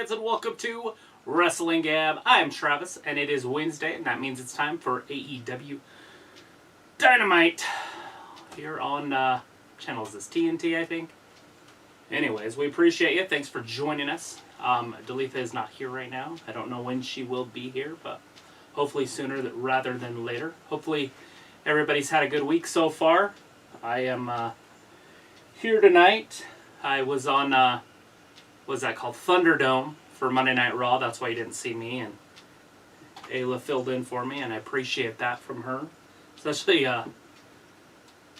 fans, and welcome to Wrestling Gab. I am Travis, and it is Wednesday, and that means it's time for AEW Dynamite here on channel is this TNT, I think. Anyways, we appreciate you. Thanks for joining us. Dalitha is not here right now. I don't know when she will be here, but hopefully sooner rather than later. Hopefully everybody's had a good week so far. I am here tonight. I was on, what's that called? Thunderdome for Monday Night Raw. That's why you didn't see me. And Ayla filled in for me, and I appreciate that from her. Especially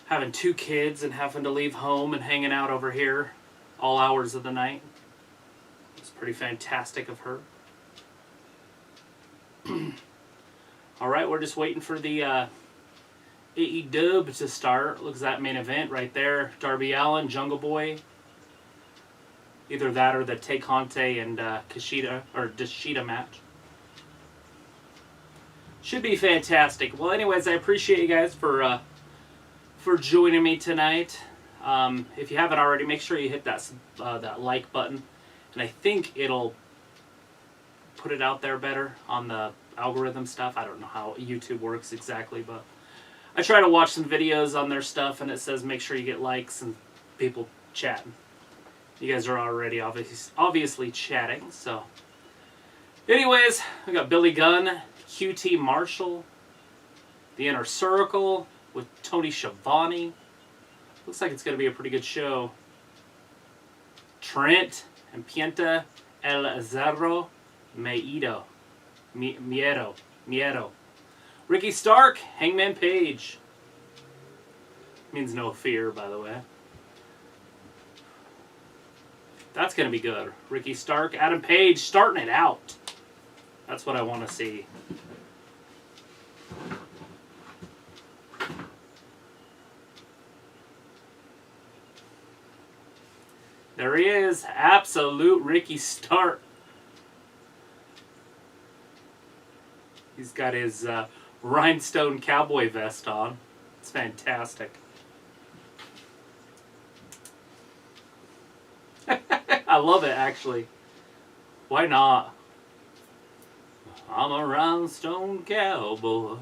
having two kids and having to leave home and hanging out over here all hours of the night. It's pretty fantastic of her. Alright, we're just waiting for the AEW to start. Looks at that main event right there. Darby Allin, Jungle Boy. Either that or the Tay Conte and Kushida match. Should be fantastic. Well, anyways, I appreciate you guys for joining me tonight. If you haven't already, make sure you hit that like button, and I think it'll put it out there better on the algorithm stuff. I don't know how YouTube works exactly, but I try to watch some videos on their stuff, and it says make sure you get likes and people chatting. You guys are already obviously chatting, so. Anyways, we got Billy Gunn, QT Marshall, The Inner Circle with Tony Schiavone. Looks like it's going to be a pretty good show. Trent and Pienta El Zerro Miedo. Ricky Stark, Hangman Page. Means no fear, by the way. That's going to be good. Ricky Stark, Adam Page starting it out. That's what I want to see. There he is. Absolute Ricky Stark. He's got his rhinestone cowboy vest on. It's fantastic. I love it, actually. Why not? I'm a rhinestone cowboy.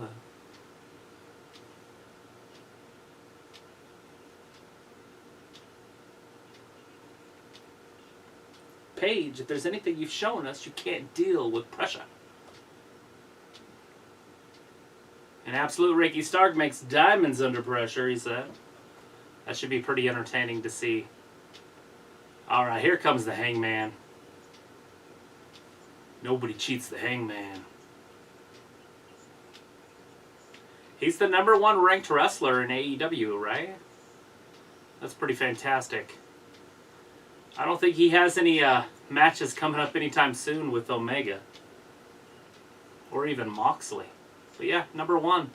Paige, if there's anything you've shown us, you can't deal with pressure. An absolute Ricky Stark makes diamonds under pressure, he said. That should be pretty entertaining to see. Alright, here comes the Hangman. Nobody cheats the Hangman. He's the #1 ranked wrestler in AEW, right? That's pretty fantastic. I don't think he has any matches coming up anytime soon with Omega. Or even Moxley. But yeah, #1.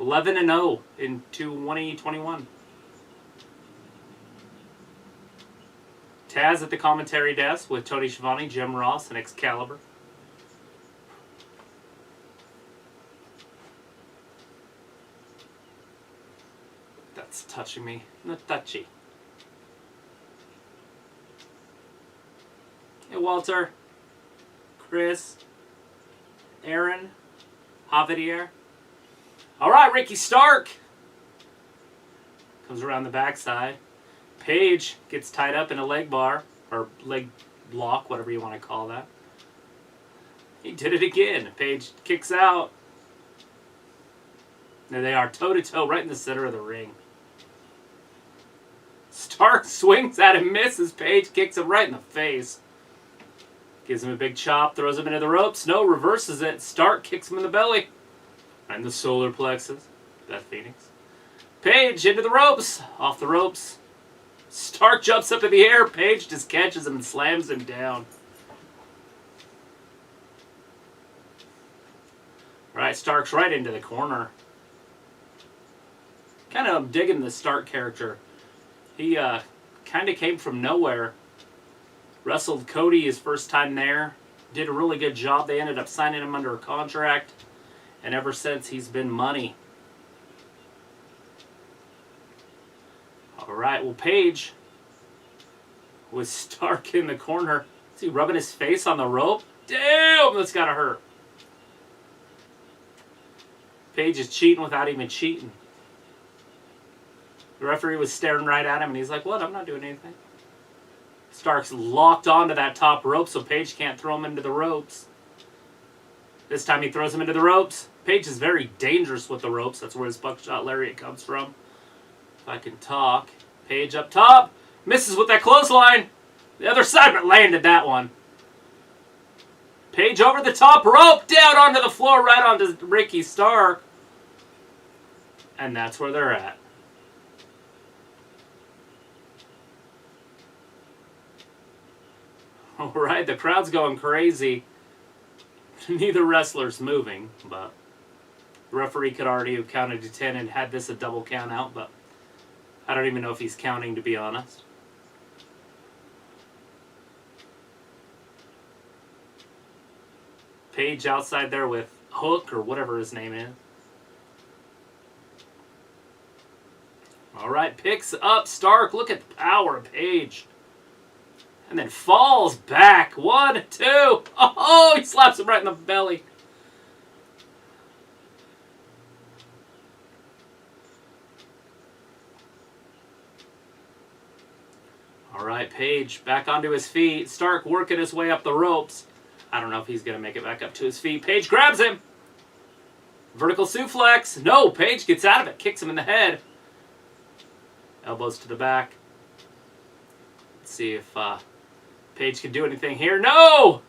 11-0 in 2021. Taz at the commentary desk with Tony Schiavone, Jim Ross, and Excalibur. That's touching me. Not touchy. Hey, Walter. Chris. Aaron. Javier. Alright, Ricky Stark. Comes around the backside. Paige gets tied up in a leg bar, or leg block, whatever you want to call that. He did it again. Paige kicks out. There they are, toe-to-toe, right in the center of the ring. Stark swings at him, misses. Paige kicks him right in the face. Gives him a big chop, throws him into the ropes. No, reverses it. Stark kicks him in the belly. Right in the solar plexus. Beth Phoenix. Paige into the ropes. Off the ropes. Stark jumps up in the air. Paige just catches him and slams him down. Right, Stark's right into the corner. Kind of digging the Stark character. He kind of came from nowhere. Wrestled Cody his first time there. Did a really good job. They ended up signing him under a contract. And ever since, he's been money. Alright, well, Paige with Stark in the corner. Is he rubbing his face on the rope? Damn, that's gotta hurt. Page is cheating without even cheating. The referee was staring right at him, and he's like, what? I'm not doing anything. Stark's locked onto that top rope, so Page can't throw him into the ropes. This time he throws him into the ropes. Page is very dangerous with the ropes. That's where his buckshot lariat comes from. If I can talk. Page up top. Misses with that clothesline. The other side, but landed that one. Page over the top rope. Down onto the floor, right onto Ricky Stark. And that's where they're at. Alright, the crowd's going crazy. Neither wrestler's moving, but the referee could already have counted to 10 and had this a double count out, but I don't even know if he's counting, to be honest. Page outside there with Hook, or whatever his name is. Alright, picks up Stark. Look at the power of Page. And then falls back. 1, 2. Oh, he slaps him right in the belly. Alright, Page back onto his feet. Stark working his way up the ropes. I don't know if he's going to make it back up to his feet. Page grabs him. Vertical suplex. No, Page gets out of it. Kicks him in the head. Elbows to the back. Let's see if Page can do anything here. No!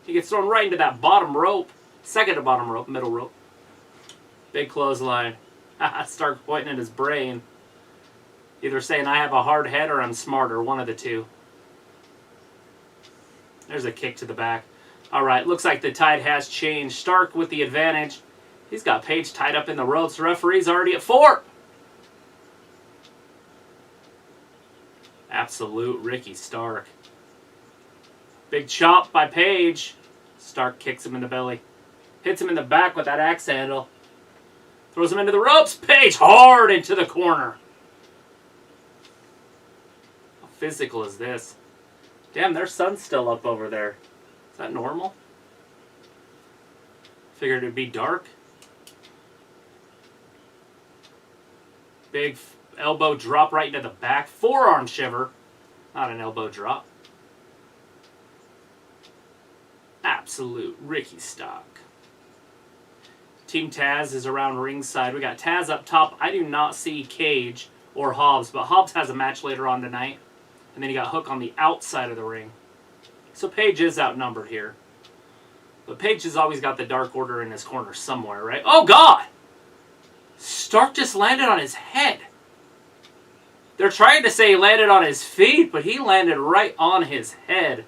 He gets thrown right into that bottom rope. Second to bottom rope, middle rope. Big clothesline. Stark pointing at his brain. Either saying I have a hard head or I'm smarter. One of the two. There's a kick to the back. Alright, looks like the tide has changed. Stark with the advantage. He's got Page tied up in the ropes. The referee's already at 4. Absolute Ricky Stark. Big chop by Page. Stark kicks him in the belly. Hits him in the back with that axe handle. Throws him into the ropes. Page hard into the corner. How physical is this? Damn, their sun's still up over there. Is that normal? Figured it'd be dark. Big elbow drop right into the back. Forearm shiver. Not an elbow drop. Absolute Ricky Stark. Team Taz is around ringside. We got Taz up top. I do not see Cage or Hobbs, but Hobbs has a match later on tonight. And then you got Hook on the outside of the ring. So Page is outnumbered here. But Page has always got the Dark Order in his corner somewhere, right? Oh, God! Stark just landed on his head. They're trying to say he landed on his feet, but he landed right on his head.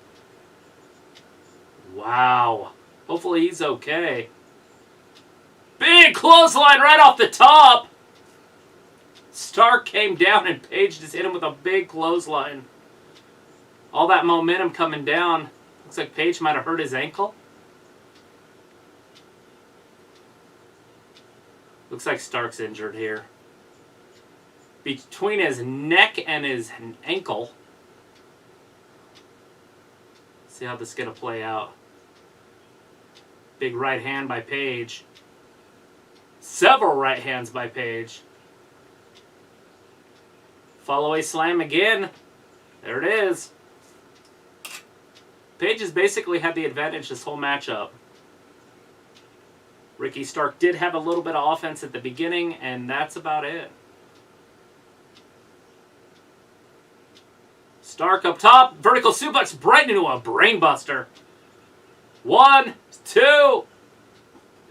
Wow. Hopefully he's okay. Big clothesline right off the top. Stark came down and Page just hit him with a big clothesline. All that momentum coming down. Looks like Page might have hurt his ankle. Looks like Stark's injured here. Between his neck and his ankle. See how this is going to play out. Big right hand by Page. Several right hands by Page. Follow-away slam again. There it is. Page has basically had the advantage this whole matchup. Ricky Stark did have a little bit of offense at the beginning, and that's about it. Stark up top. Vertical suplex right into a brainbuster. 1, 2.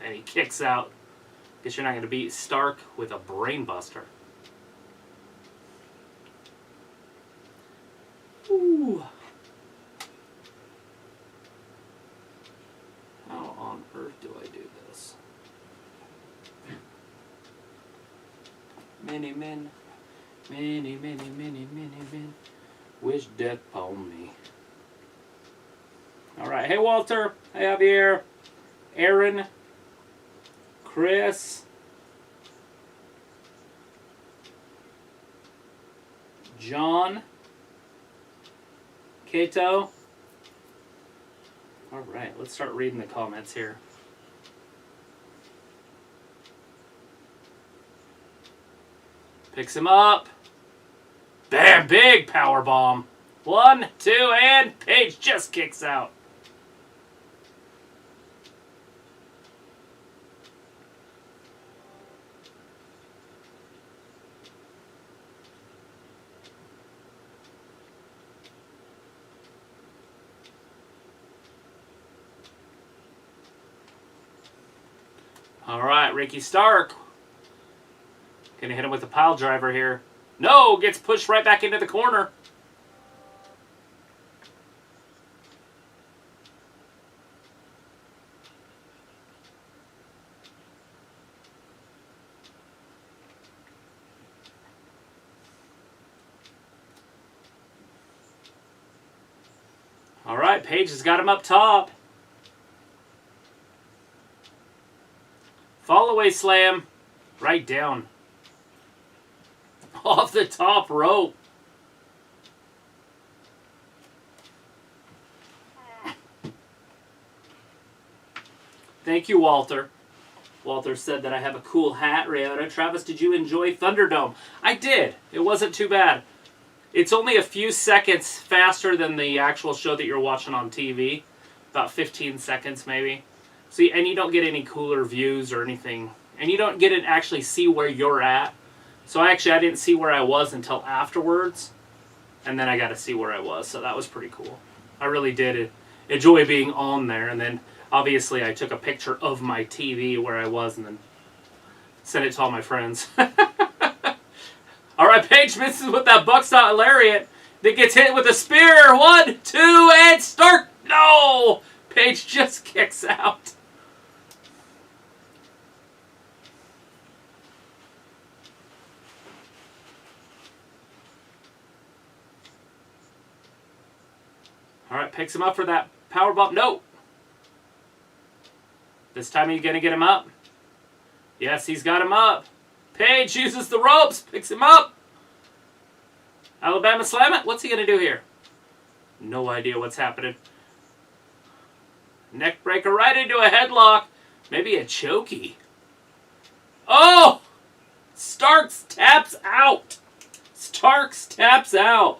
And he kicks out. Guess you're not going to beat Stark with a brainbuster. Ooh. How on earth do I do this? Many men, many, many, many, many men wish death upon me. Alright, hey Walter, hey Javier, Aaron, Chris, John, Kato, All right, let's start reading the comments here. Picks him up. Bam, big power bomb. 1, 2, and Paige just kicks out. All right, Ricky Stark. Gonna hit him with a pile driver here. No, gets pushed right back into the corner. All right, Paige has got him up top. Fall away slam. Right down. Off the top rope. Thank you, Walter. Walter said that I have a cool hat. Ryota. Travis, did you enjoy Thunderdome? I did. It wasn't too bad. It's only a few seconds faster than the actual show that you're watching on TV. About 15 seconds, maybe. See, and you don't get any cooler views or anything. And you don't get to actually see where you're at. So I didn't see where I was until afterwards. And then I got to see where I was. So that was pretty cool. I really did enjoy being on there. And then, obviously, I took a picture of my TV where I was and then sent it to all my friends. All right, Paige misses with that buckshot lariat. Then gets hit with a spear. 1, 2, and Stark. No! Paige just kicks out. All right, picks him up for that power bump. No. This time he's going to get him up. Yes, he's got him up. Paige uses the ropes. Picks him up. Alabama slam it. What's he going to do here? No idea what's happening. Neck breaker right into a headlock. Maybe a chokey. Oh! Starks taps out. Starks taps out.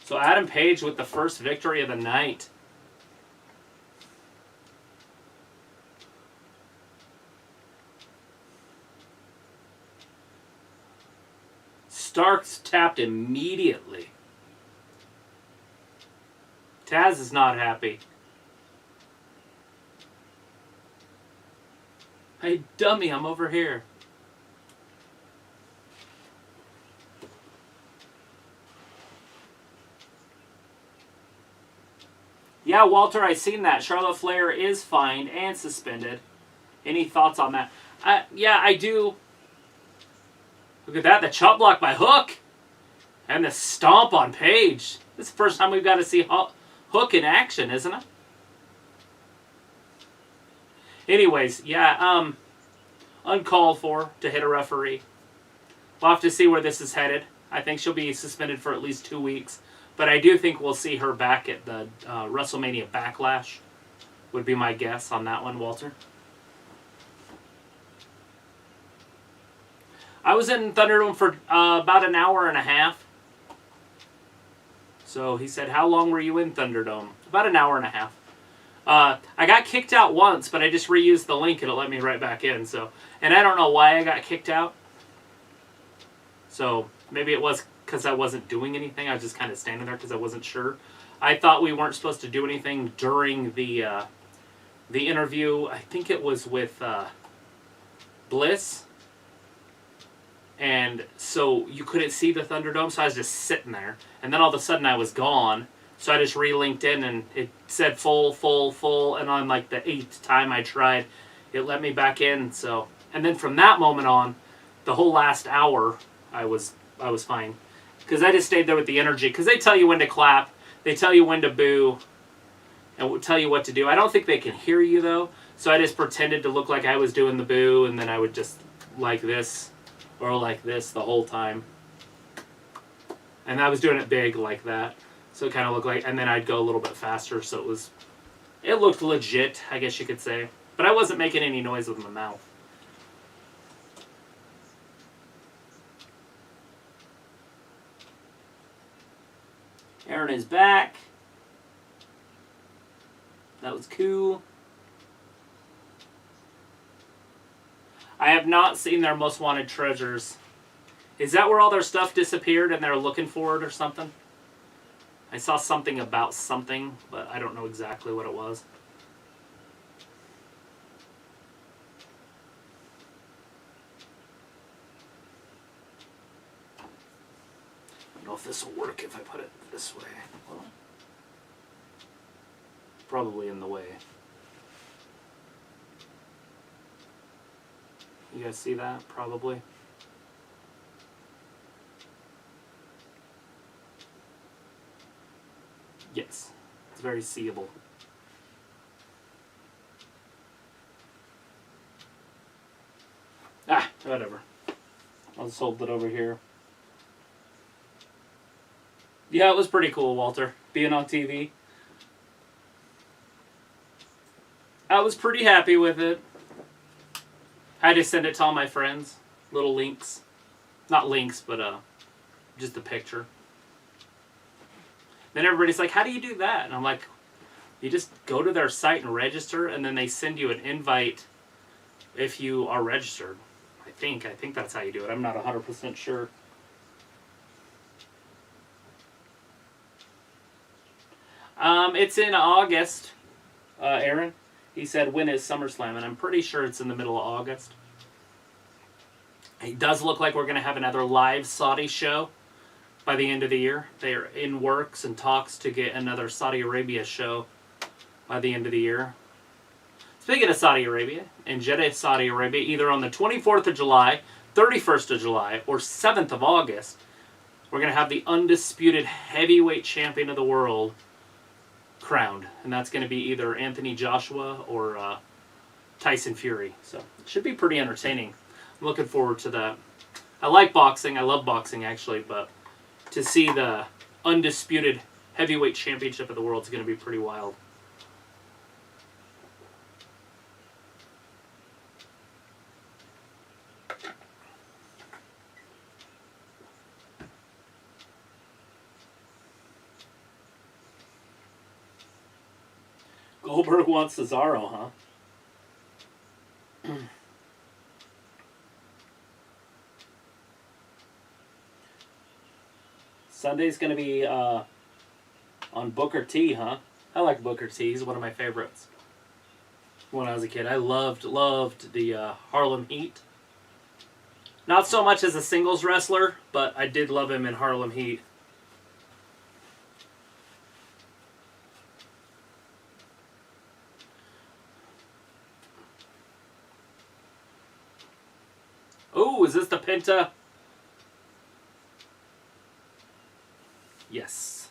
So Adam Page with the first victory of the night. Starks tapped immediately. Taz is not happy. Hey, dummy, I'm over here. Yeah, Walter, I seen that. Charlotte Flair is fined and suspended. Any thoughts on that? Yeah, I do. Look at that, the chop block by Hook. And the stomp on Paige. This is the first time we've got to see Hook in action, isn't it? Anyways, yeah, uncalled for to hit a referee. We'll have to see where this is headed. I think she'll be suspended for at least 2 weeks. But I do think we'll see her back at the WrestleMania Backlash. Would be my guess on that one, Walter. I was in Thunderdome for about an hour and a half. So he said, how long were you in Thunderdome? About an hour and a half. I got kicked out once, but I just reused the link and it let me right back in. So, and I don't know why I got kicked out. So maybe it was because I wasn't doing anything. I was just kind of standing there because I wasn't sure. I thought we weren't supposed to do anything during the interview. I think it was with Bliss. And so you couldn't see the Thunderdome, so I was just sitting there. And then all of a sudden I was gone. So I just re-linked in and it said full, full, full. And on like the 8th time I tried, it let me back in. So, and then from that moment on, the whole last hour, I was fine. Because I just stayed there with the energy. Because they tell you when to clap. They tell you when to boo. And tell you what to do. I don't think they can hear you, though. So I just pretended to look like I was doing the boo, and then I would just like this or like this the whole time. And I was doing it big like that. So it kind of looked like, and then I'd go a little bit faster, so it looked legit, I guess you could say. But I wasn't making any noise with my mouth. Aaron is back. That was cool. I have not seen their Most Wanted Treasures. Is that where all their stuff disappeared and they're looking for it or something? I saw something about something, but I don't know exactly what it was. I don't know if this will work if I put it this way. Well, probably in the way. You guys see that? Probably. Yes. It's very seeable. Ah, whatever. I'll just hold it over here. Yeah, it was pretty cool, Walter, being on TV. I was pretty happy with it. I had to send it to all my friends. Little links. Not links, but just a picture. Then everybody's like, how do you do that? And I'm like, you just go to their site and register, and then they send you an invite if you are registered. I think that's how you do it. I'm not 100% sure. It's in August, Aaron. He said, when is SummerSlam? And I'm pretty sure it's in the middle of August. It does look like we're going to have another live Saudi show by the end of the year. They are in works and talks to get another Saudi Arabia show by the end of the year. Speaking of Saudi Arabia, in Jeddah, Saudi Arabia, either on the 24th of July, 31st of July, or 7th of August, we're going to have the undisputed heavyweight champion of the world crowned. And that's going to be either Anthony Joshua or Tyson Fury. So it should be pretty entertaining. I'm looking forward to that. I like boxing. I love boxing, actually. But to see the undisputed heavyweight championship of the world is going to be pretty wild. Goldberg wants Cesaro, huh? Sunday's going to be on Booker T, huh? I like Booker T. He's one of my favorites. When I was a kid, I loved the Harlem Heat. Not so much as a singles wrestler, but I did love him in Harlem Heat. Oh, is this the Penta? Yes.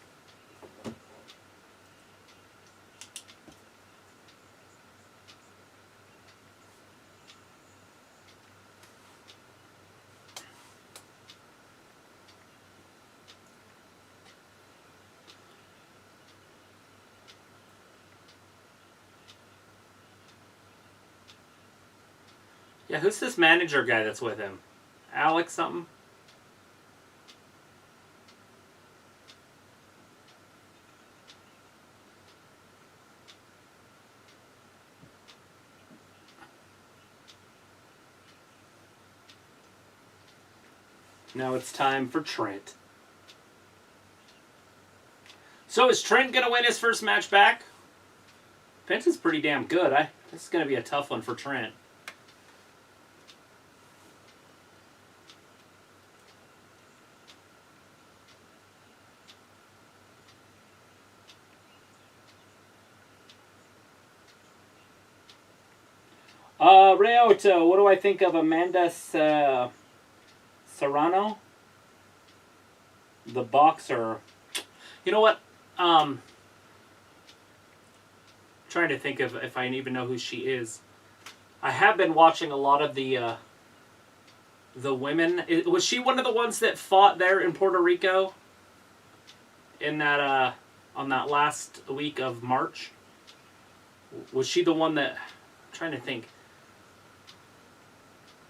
Yeah, who's this manager guy that's with him? Alex something? Now it's time for Trent. So is Trent going to win his first match back? Penta's pretty damn good. This is going to be a tough one for Trent. Reoto, what do I think of Amanda Serrano? The boxer. You know what? Trying trying to think of if I even know who she is. I have been watching a lot of the women. Was she one of the ones that fought there in Puerto Rico? In that on that last week of March? Was she the one that... I'm trying to think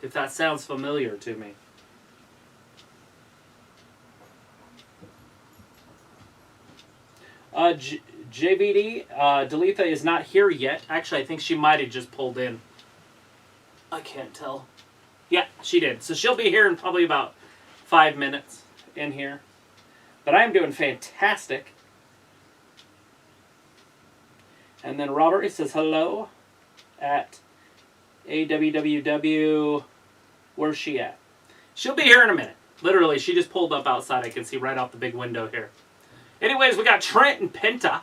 if that sounds familiar to me. JVD, Dalitha is not here yet. Actually, I think she might have just pulled in. I can't tell. Yeah, she did. So she'll be here in probably about 5 minutes in here. But I am doing fantastic. And then Robert, he says hello at AWWW. Where's she at? She'll be here in a minute. Literally, she just pulled up outside. I can see right out the big window here. Anyways, we got Trent and Penta.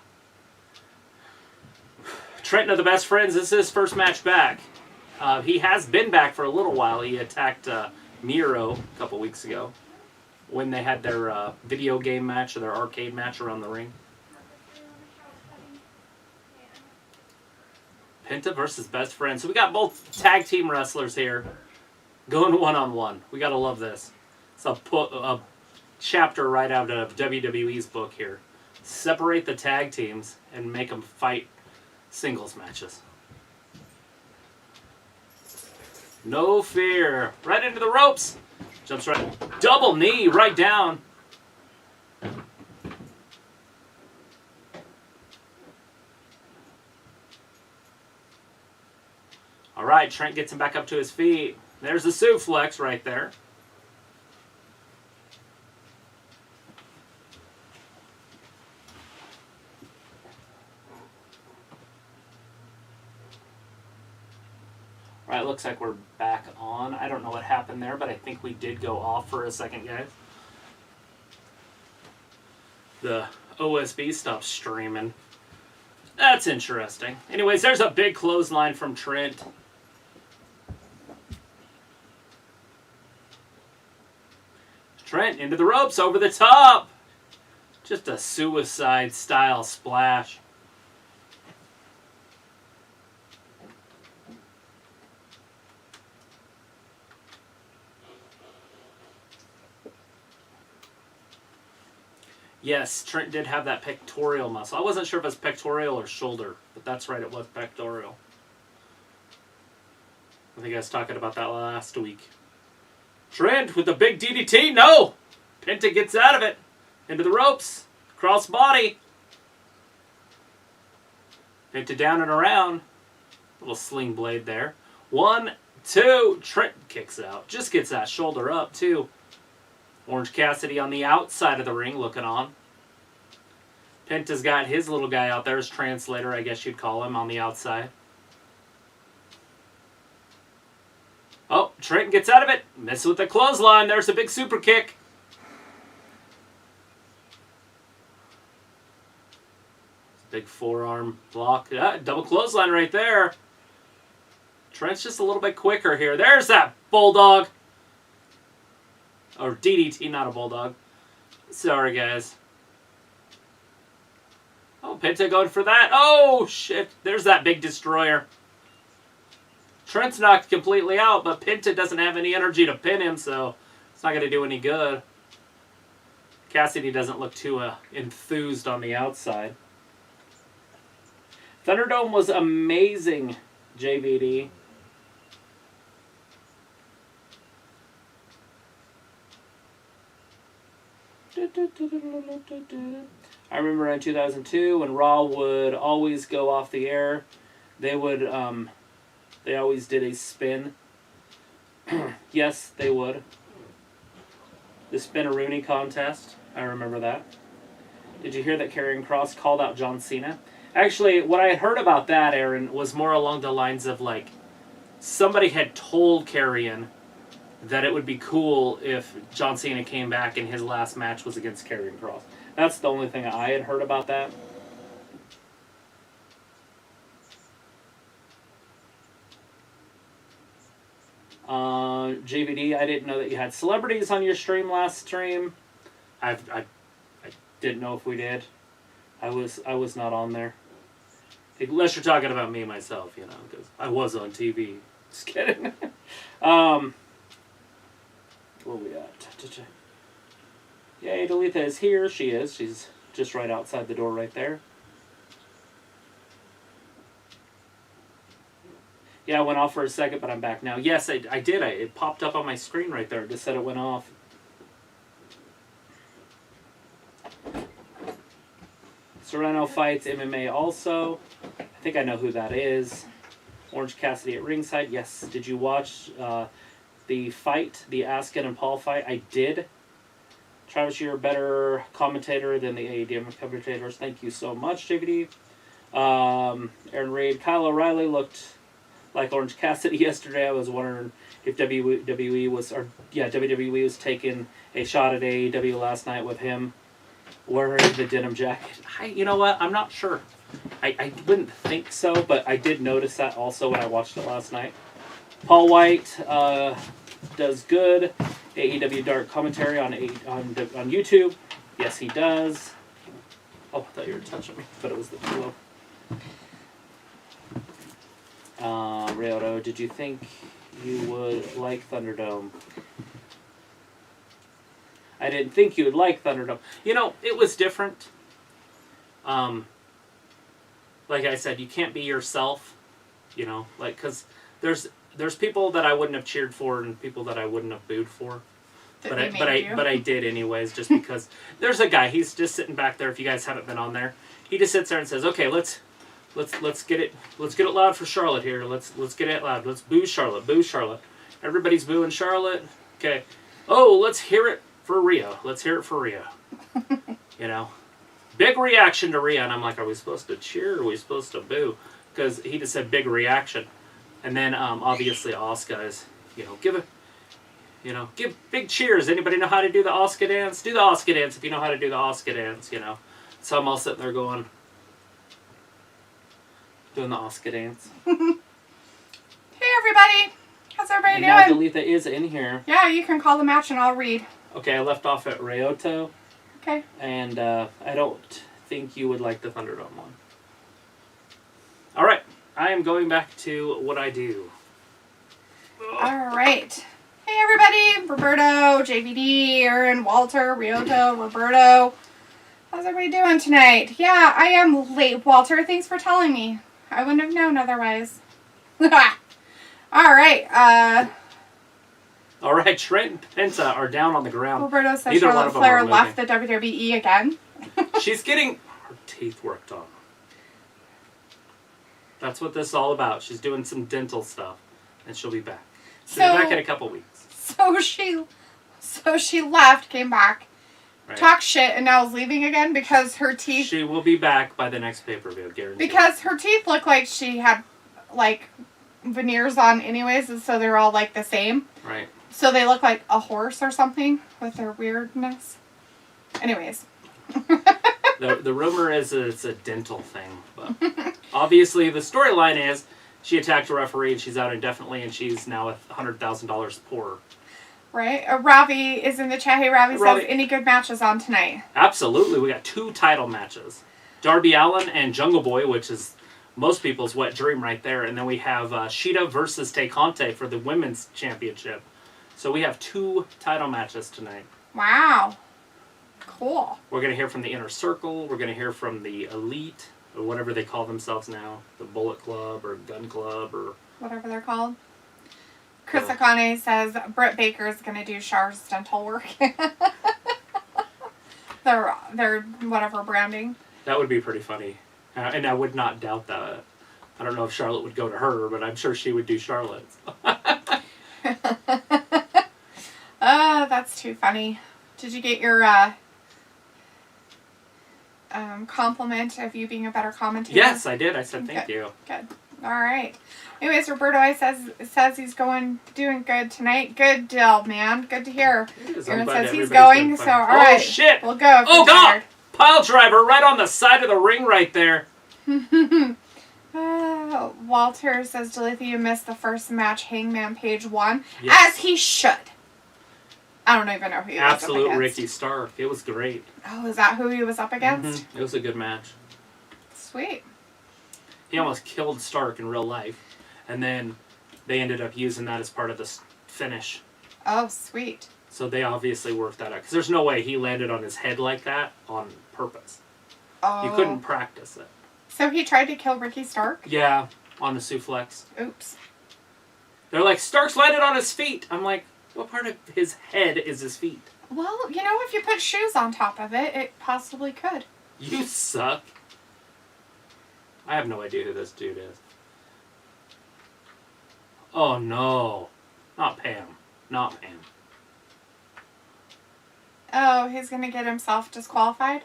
Trent are the best friends. This is his first match back. He has been back for a little while. He attacked Miro a couple weeks ago when they had their video game match or their arcade match around the ring. Penta versus best friend. So we got both tag team wrestlers here going one-on-one. We got to love this. It's a chapter right out of WWE's book here. Separate the tag teams and make them fight singles matches. No fear. Right into the ropes. Jumps right. Double knee right down. All right, Trent gets him back up to his feet. There's the suplex right there. All right, looks like we're back on. I don't know what happened there, but I think we did go off for a second, guys. The OSB stopped streaming. That's interesting. Anyways, there's a big clothesline from Trent. Trent into the ropes, over the top. Just a suicide-style splash. Yes, Trent did have that pectoral muscle. I wasn't sure if it was pectoral or shoulder, but that's right, it was pectoral. I think I was talking about that last week. Trent with the big DDT. No! Penta gets out of it. Into the ropes. Cross body. Penta down and around. Little sling blade there. 1, 2. Trent kicks out. Just gets that shoulder up, too. Orange Cassidy on the outside of the ring looking on. Penta's got his little guy out there, his translator, I guess you'd call him, on the outside. Oh, Trent gets out of it. Misses with the clothesline. There's a big super kick. Big forearm block. Double clothesline right there. Trent's just a little bit quicker here. There's that bulldog. Or DDT, not a bulldog. Sorry, guys. Oh, Penta going for that. Oh, shit. There's that big destroyer. Trent's knocked completely out, but Penta doesn't have any energy to pin him, so it's not going to do any good. Cassidy doesn't look too enthused on the outside. Thunderdome was amazing, JVD. I remember in 2002 when Raw would always go off the air. They would, they always did a spin. Yes, they would. The Spin-a-Rooney contest. I remember that. Did you hear that Karrion Kross called out John Cena? Actually, what I heard about that, Aaron, was more along the lines of like somebody had told Karrion that it would be cool if John Cena came back and his last match was against Karrion Kross. That's the only thing I had heard about that. JVD, I didn't know that you had celebrities on your stream last stream. I didn't know if we did. I was not on there. Unless you're talking about me myself, you know, because I was on TV. Just kidding. Where we at? Yay, Delitha is here. She is. She's just right outside the door right there. Yeah, I went off for a second, but I'm back now. Yes, I did. It popped up on my screen right there. It just said it went off. Serrano fights MMA also. I think I know who that is. Orange Cassidy at ringside. Yes. Did you watch the fight, the Askin and Paul fight? I did. Travis, you're a better commentator than the AEW commentators. Thank you so much, JVD. Aaron Reid. Kyle O'Reilly looked like Orange Cassidy yesterday. I was wondering if WWE was taking a shot at AEW last night with him wearing the denim jacket. You know what? I'm not sure. I wouldn't think so, but I did notice that also when I watched it last night. Paul White does good. AEW Dark commentary on YouTube. Yes, he does. Oh, I thought you were touching me, but it was the pillow. Ryoto, did you think you would like Thunderdome? I didn't think you would like Thunderdome. You know, it was different. Like I said, you can't be yourself. You know, like, because there's people that I wouldn't have cheered for and people that I wouldn't have booed for. But I did anyways, just because there's a guy. He's just sitting back there. If you guys haven't been on there, he just sits there and says, "Okay, let's get it loud for Charlotte here. Let's get it loud. Let's boo Charlotte. Boo Charlotte. Everybody's booing Charlotte. Okay. Oh, let's hear it for Rhea. Let's hear it for Rhea. You know, big reaction to Rhea, and I'm like, are we supposed to cheer? Or are we supposed to boo? Because he just said big reaction, and then obviously Asuka is, give big cheers. Anybody know how to do the Asuka dance? Do the Asuka dance if you know how to do the Asuka dance. So I'm all sitting there going, doing the Asuka dance. Hey everybody, how's everybody doing? Now Delitha is in here. Yeah, you can call the match and I'll read. Okay, I left off at Ryoto. Okay. And I don't think you would like the Thunderdome one. All right, I am going back to what I do. All right. Hey everybody, Roberto, JVD, Aaron, Walter, Ryoto, Roberto. How's everybody doing tonight? Yeah, I am late, Walter. Thanks for telling me. I wouldn't have known otherwise. All right. All right, Trent and Penta are down on the ground. Roberto says Charlotte Flair left the WWE again. She's getting her teeth worked on. That's what this is all about. She's doing some dental stuff, and she'll be back. She'll be back in a couple weeks. So she left, came back, right, talked shit, and now is leaving again because her teeth... She will be back by the next pay-per-view, guaranteed. Because her teeth look like she had, veneers on anyways, and so they're all, the same. Right. So they look like a horse or something with their weirdness. Anyways. The rumor is that it's a dental thing, but obviously the storyline is she attacked a referee and she's out indefinitely and she's now $100,000 poorer. Right. Ravi is in the chat. Hey, Ravi says, any good matches on tonight? Absolutely. We got 2 title matches. Darby Allin and Jungle Boy, which is most people's wet dream right there. And then we have Shida versus Tay Conte for the women's championship. So we have 2 title matches tonight. Wow. Cool. We're going to hear from the Inner Circle. We're going to hear from the Elite, or whatever they call themselves now. The Bullet Club or Gun Club or... whatever they're called. Chris Akane says Britt Baker is going to do Char's dental work. their whatever branding. That would be pretty funny. And I would not doubt that. I don't know if Charlotte would go to her, but I'm sure she would do Charlotte's. That's too funny. Did you get your compliment of you being a better commentator? Yes, I did. I said thank you. Good. All right. Anyways, Roberto says he's doing good tonight. Good deal, man. Good to hear. Aaron says he's going, so all right. Oh, shit. We'll go. Oh, God. Pile driver right on the side of the ring right there. Walter says, Delitha, you missed the first match Hangman Page won. Yes. As he should. I don't even know who he was up against. Absolute Ricky Stark. It was great. Oh, is that who he was up against? Mm-hmm. It was a good match. Sweet. He almost killed Stark in real life. And then they ended up using that as part of the finish. Oh, sweet. So they obviously worked that out. Because there's no way he landed on his head like that on purpose. Oh. You couldn't practice it. So he tried to kill Ricky Stark? Yeah, on a suplex. Oops. They're like, Stark's landed on his feet. I'm like, what part of his head is his feet? Well, if you put shoes on top of it, it possibly could. You suck. I have no idea who this dude is. Oh, no. Not Pam. Not Pam. Oh, he's going to get himself disqualified?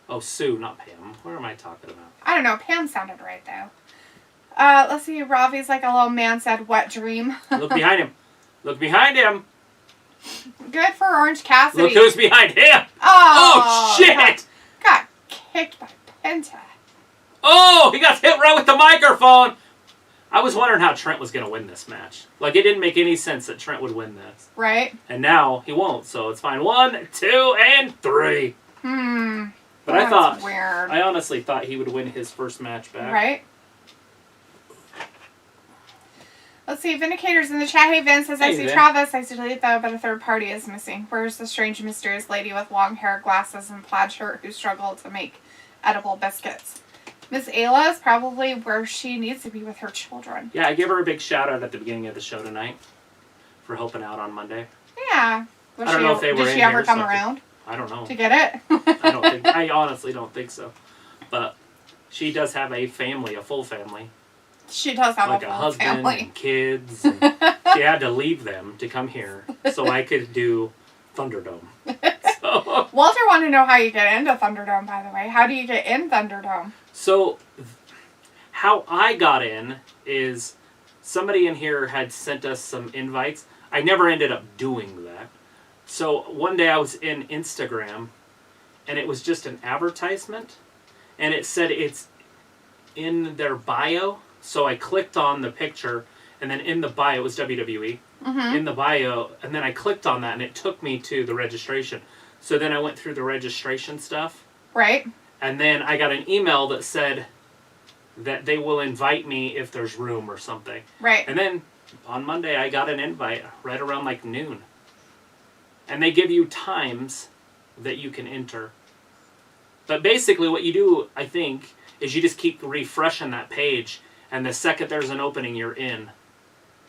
Oh, Sue, not Pam. What am I talking about? I don't know. Pam sounded right, though. Let's see. Ravi's like a little man said, wet dream. Look behind him. Look behind him. Good for Orange Cassidy. Look who's behind him. Oh, shit. Got kicked by Penta. Oh, he got hit right with the microphone. I was wondering how Trent was going to win this match. Like, it didn't make any sense that Trent would win this. Right. And now he won't, so it's fine. 1, 2, and 3. But That's weird. I honestly thought he would win his first match back. Right. Let's see. Vindicator's in the chat. Hey, Vince says, I see Travis. I see Letho, but a third party is missing. Where's the strange, mysterious lady with long hair, glasses, and plaid shirt who struggled to make edible biscuits? Miss Ayla is probably where she needs to be with her children. Yeah, I gave her a big shout out at the beginning of the show tonight for helping out on Monday. Yeah. I don't know if they were in Did she ever come around? I don't know. To get it? I honestly don't think so. But she does have a family, a full family. She does have like a full husband family. And kids. And she had to leave them to come here so I could do Thunderdome. So, Walter wanted to know how you get into Thunderdome, by the way. How do you get in Thunderdome? So, how I got in is somebody in here had sent us some invites. I never ended up doing that. So, one day I was in Instagram, and it was just an advertisement, and it said it's in their bio. So I clicked on the picture, and then in the bio, it was WWE. Mm-hmm. In the bio, and then I clicked on that, and it took me to the registration. So then I went through the registration stuff. Right. And then I got an email that said that they will invite me if there's room or something. Right. And then on Monday, I got an invite right around like noon. And they give you times that you can enter. But basically what you do, I think, is you just keep refreshing that page. And the second there's an opening, you're in.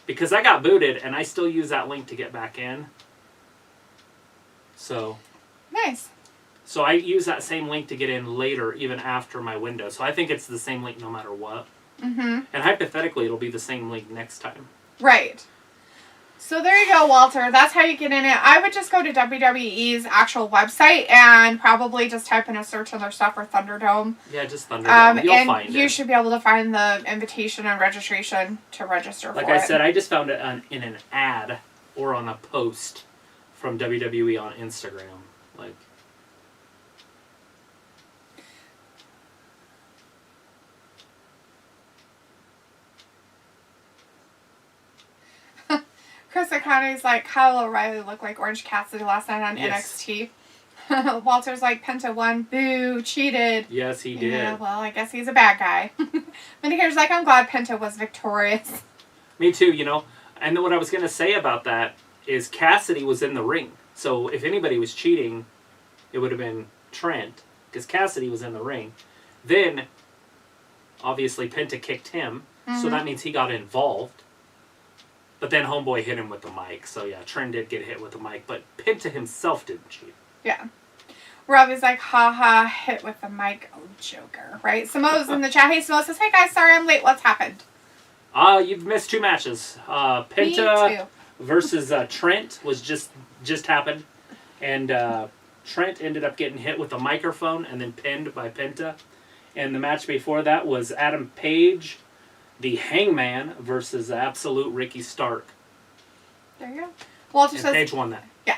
Because I got booted, and I still use that link to get back in. So. Nice. So I use that same link to get in later, even after my window. So I think it's the same link no matter what. Mm-hmm. And hypothetically, it'll be the same link next time. Right. So there you go, Walter. That's how you get in it. I would just go to WWE's actual website and probably just type in a search on their stuff for Thunderdome. Yeah, just Thunderdome. You'll find it. And you should be able to find the invitation and registration to register for it. Like I said, I just found it in an ad or on a post from WWE on Instagram. Like... Chris O'Connor's like, Kyle O'Reilly looked like Orange Cassidy last night on NXT. Walter's like, Penta won, boo, cheated. Yes, he did. Yeah, well, I guess he's a bad guy. Vindicator's like, I'm glad Penta was victorious. Me too, And then what I was going to say about that is Cassidy was in the ring. So if anybody was cheating, it would have been Trent, because Cassidy was in the ring. Then, obviously, Penta kicked him, so that means he got involved. But then Homeboy hit him with the mic. So yeah, Trent did get hit with the mic, but Penta himself didn't cheat. Yeah. Robbie's like, haha, hit with the mic, oh, Joker. Right? Samoa's in the chat. Hey, Samoa says, hey guys, sorry I'm late. What's happened? You've missed 2 matches. Penta versus Trent was just happened. And Trent ended up getting hit with a microphone and then pinned by Penta. And the match before that was Adam Page, the Hangman, versus Absolute Ricky Stark. There you go. Walter says Page won that. Yeah.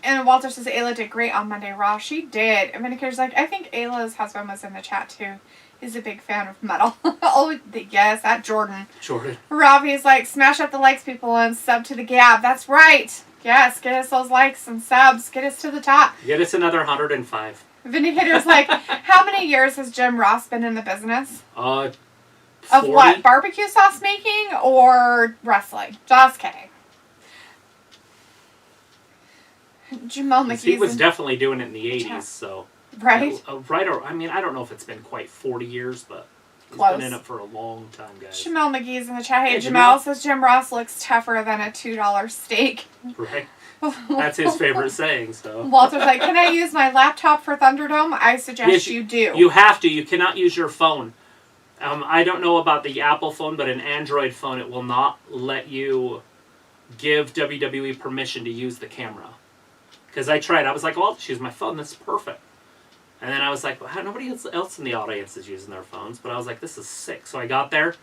And Walter says Ayla did great on Monday Raw. She did. And Vindicator's like, I think Ayla's husband was in the chat too. He's a big fan of metal. Oh, yes, that Jordan. Robbie's like, smash up the likes, people, and sub to the Gab. That's right. Yes, get us those likes and subs. Get us to the top. Get us another 105. Vindicator's like, how many years has Jim Ross been in the business? Of 40? what? Barbecue sauce making or wrestling? Just kidding. Jamal McGee's. He was definitely doing it in the 80s, so. Right? Right, or, I mean, I don't know if it's been quite 40 years, but he's Close. been in it for a long time, guys. Jamal McGee's in the chat. Hey, Hey, Jamal says Jim Ross looks tougher than a $2 steak. Right. That's his favorite saying, so. Walter's like, can I use my laptop for Thunderdome? I suggest Yes, you do. You have to. You cannot use your phone. I don't know about the Apple phone, but an Android phone, it will not let you give WWE permission to use the camera. Because I tried. I was like, well, I'll just use my phone. That's perfect. And then I was like, well, nobody else in the audience is using their phones. But I was like, this is sick. So I got there,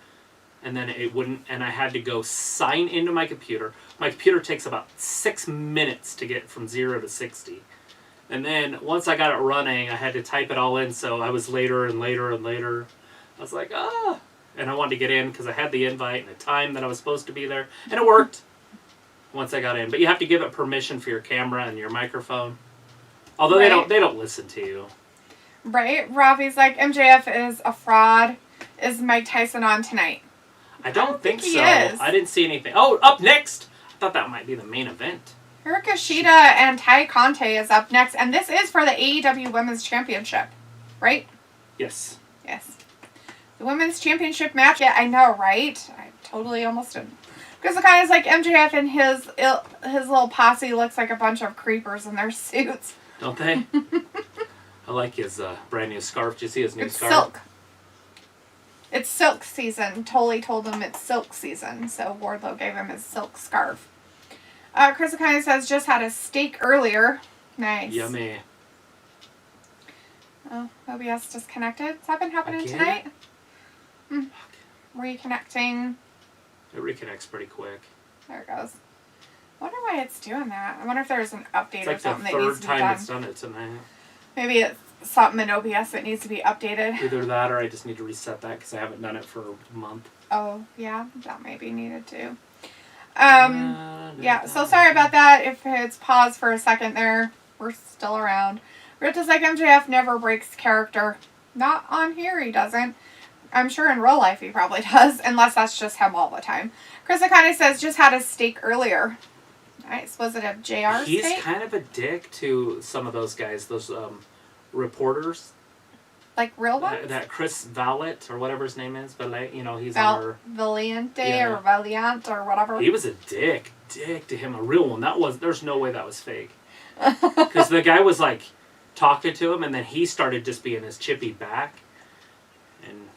and then it wouldn't, and I had to go sign into my computer. My computer takes about 6 minutes to get from 0 to 60. And then once I got it running, I had to type it all in, so I was later and later and later. I was like, ah. And I wanted to get in because I had the invite and the time that I was supposed to be there. And it worked once I got in. But you have to give it permission for your camera and your microphone. Although they don't listen to you. Right? Ravi's like, MJF is a fraud. Is Mike Tyson on tonight? I don't think he so. is. I didn't see anything. Oh, up next! I thought that might be the main event. Hiraka Shida and Tai Conte is up next. And this is for the AEW Women's Championship. Right? Yes. Yes. The Women's Championship match. Yeah, I know, right? I totally almost didn't. Because the guy is like MJF and his little posse looks like a bunch of creepers in their suits. Don't they? I like his brand new scarf. Did you see his new scarf? Silk. It's silk season. Totally told him it's silk season. So Wardlow gave him his silk scarf. Chris kind of says, just had a steak earlier. Nice. Yummy. Oh, OBS disconnected. Has that been happening tonight? Reconnecting. It reconnects pretty quick. There it goes. I wonder why it's doing that. I wonder if there's an update or It's something like that the needs third to be time done. it's done it tonight. Maybe it's something in OBS that needs to be updated. Either that or I just need to reset that because I haven't done it for a month. Oh, yeah. That may be needed too. Yeah, so sorry about that. If it's paused for a second there, we're still around. Rita's like, MJF never breaks character. Not on here, he doesn't. I'm sure in real life he probably does, unless that's just him all the time. Chris Akane says, just had a steak earlier. Nice. Was it a JR steak? He's kind of a dick to some of those guys, those reporters. Like real ones? That Chris Vallet, or whatever his name is, but you know, he's on our... Valiente or Valiant or whatever. He was a dick to him, a real one. There's no way that was fake. Because the guy was like talking to him, and then he started just being his chippy back. And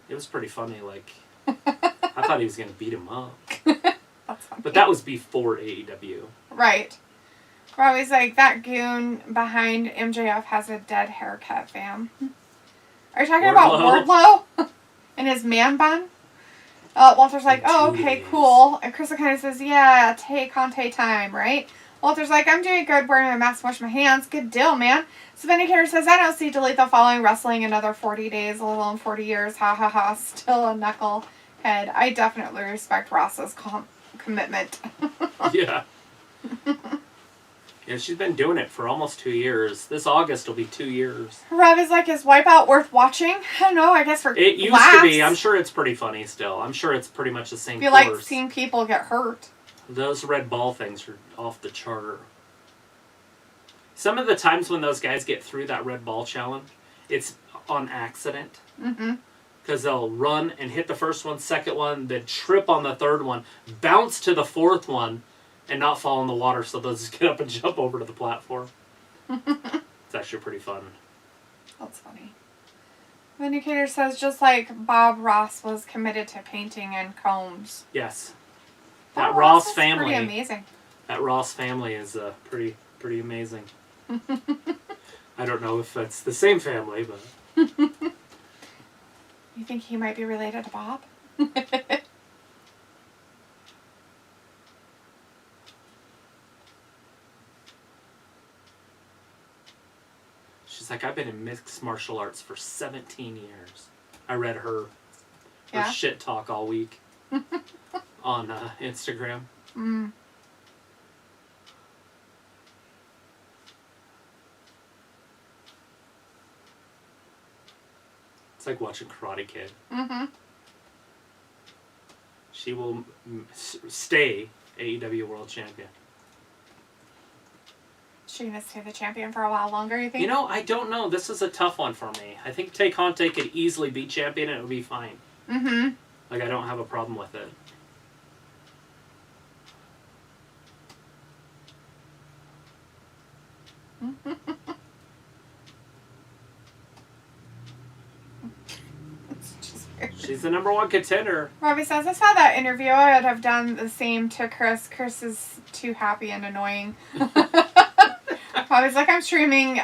it was pretty funny, like, I thought he was going to beat him up. That's funny. But that was before AEW. Right. We're always like, that goon behind MJF has a dead haircut, fam. Are you talking about Wardlow? And his man bun? Walter's like, oh, okay, cool. And Chris kind of says, yeah, take Conte time, right? Walter's like, I'm doing good wearing a mask, wash my hands. Good deal, man. So Vindicator says, I don't see Delete the following wrestling another 40 days, let alone 40 years. Ha ha ha. Still a knucklehead. I definitely respect Ross's commitment. Yeah. Yeah, she's been doing it for almost 2 years. This August will be 2 years. Rob is like, is Wipeout worth watching? I don't know, I guess for It used laughs. to be. I'm sure it's pretty funny still. I'm sure it's pretty much the same If you course. like seeing people get hurt. Those red ball things are off the chart. Some of the times when those guys get through that red ball challenge, it's on accident. Mm-hmm. Because they'll run and hit the first one, second one, then trip on the third one, bounce to the fourth one, and not fall in the water, so they'll just get up and jump over to the platform. It's actually pretty fun. That's funny. Vindicator says, just like Bob Ross was committed to painting and combs. Yes. Bob That Ross is family. pretty amazing. That Ross family is pretty amazing. I don't know if that's the same family, but... You think he might be related to Bob? She's like, I've been in mixed martial arts for 17 years. I read her Yeah? shit talk all week on Instagram. Mm. It's like watching Karate Kid. Mm-hmm. she will stay AEW World Champion. Is she going to stay the champion for a while longer, you think? You know, I don't know. This is a tough one for me. I think Tay Conte could easily be champion and it would be fine. Mm-hmm. Like, I don't have a problem with it. She's the number one contender. Robbie says, I saw that interview. I would have done the same to Chris. Chris is too happy and annoying. Robbie's like, I'm streaming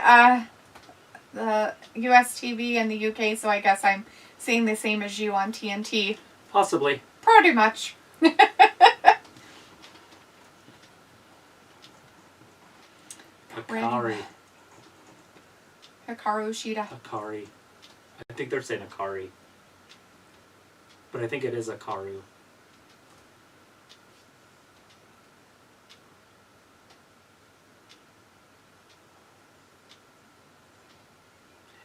the US TV and the UK, so I guess I'm seeing the same as you on TNT. Possibly. Pretty much. Akari. Hikaru Shida. Akari. I think they're saying Akari. But I think it is Akaru.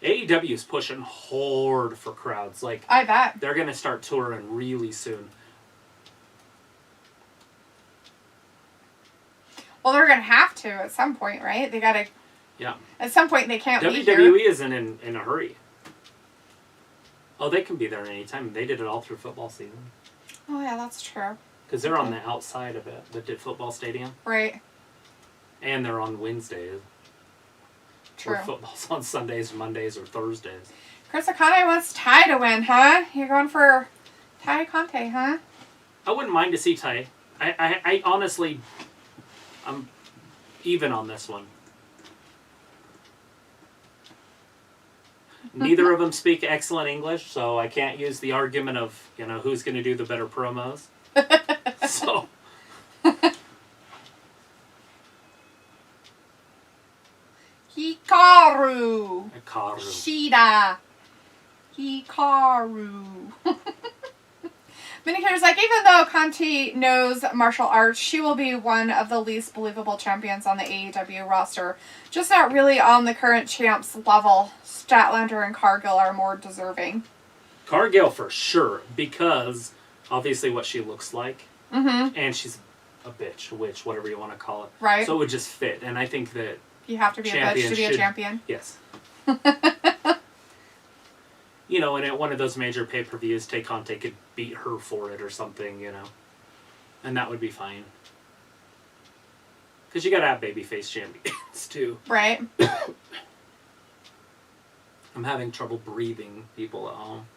AEW is pushing hard for crowds. Like, I bet. they're going to start touring really soon. Well, they're going to have to at some point, right? They got to... Yeah. At some point, they can't be here. WWE isn't in a hurry. Oh, they can be there anytime. They did it all through football season. Oh, yeah, that's true. Because they're on the outside of it, the football stadium. Right. And they're on Wednesdays. True. Or football's on Sundays, Mondays, or Thursdays. Chris Conte wants Ty to win, huh? You're going for Ty Conte, huh? I wouldn't mind to see Ty. I honestly, I'm even on this one. Neither of them speak excellent English, so I can't use the argument of, you know, who's going to do the better promos. So. Hikaru. Hikaru. Shida. Hikaru. Minicare's like, even though Conti knows martial arts, she will be one of the least believable champions on the AEW roster. Just not really on the current champs level. Statlander and Cargill are more deserving. Cargill for sure, because obviously what she looks like. Mm-hmm. And she's a bitch, a witch, whatever you want to call it. Right. So it would just fit. And I think that you have to be a bitch to be a champion. Yes. You know, and at one of those major pay-per-views, Tay Conte could beat her for it or something, you know. And that would be fine. Because you got to have babyface champions, too. Right. I'm having trouble breathing, people at home.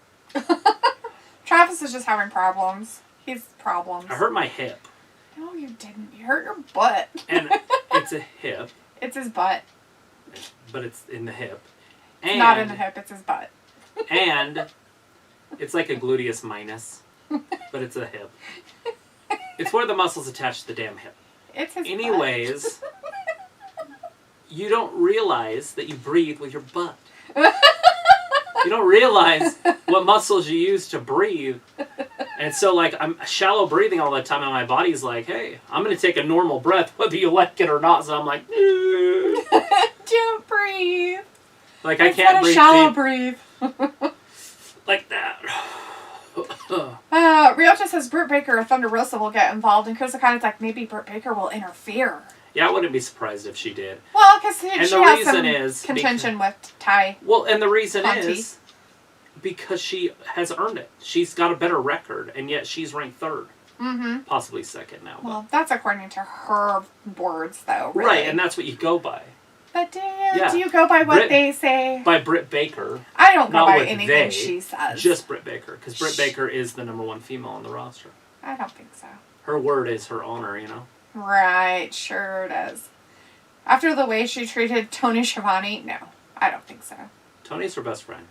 Travis is just having problems. He's problems. I hurt my hip. No, you didn't. You hurt your butt. And it's a hip. It's his butt. But it's in the hip. It's not in the hip, it's his butt. And it's like a gluteus minus, but it's a hip. It's where the muscles attach to the damn hip. It's his Anyways, you don't realize that you breathe with your butt. You don't realize what muscles you use to breathe. And so, like, I'm shallow breathing all the time, and my body's like, hey, I'm going to take a normal breath, whether you like it or not. So I'm like, don't breathe. Like, I can't breathe. Shallow breathe. Like that. Ryota says Britt Baker or Thunder Rosa will get involved, and Chris O'Connor's like, maybe Britt Baker will interfere. Yeah, I wouldn't be surprised if she did. Well, because she has some is contention with Ty. Well, and the reason Conti. is because she has earned it. She's got a better record, and yet she's ranked third. Mm-hmm. Possibly second now. Well, that's according to her words, though. Really. Right, and that's what you go by. But do you go by what they say? By Britt Baker. I don't go by anything she says. Just Britt Baker, because Britt Baker is the number one female on the roster. I don't think so. Her word is her honor, you know? Right, sure it is. After the way she treated Tony Schiavone, no, I don't think so. Tony's her best friend.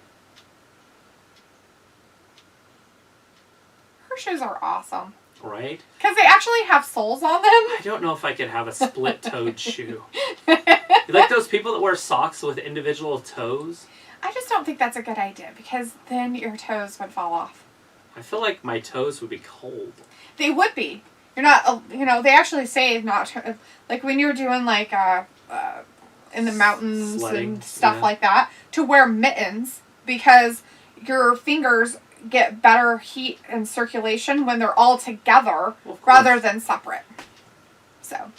Her shoes are awesome. Right? Because they actually have soles on them. I don't know if I could have a split-toed shoe. You like those people that wear socks with individual toes? I just don't think that's a good idea, because then your toes would fall off. I feel like my toes would be cold. They would be. You're not, they actually say not to, like when you're doing like, in the mountains sledding, and stuff like that, to wear mittens, because your fingers, get better heat and circulation when they're all together rather than separate. So,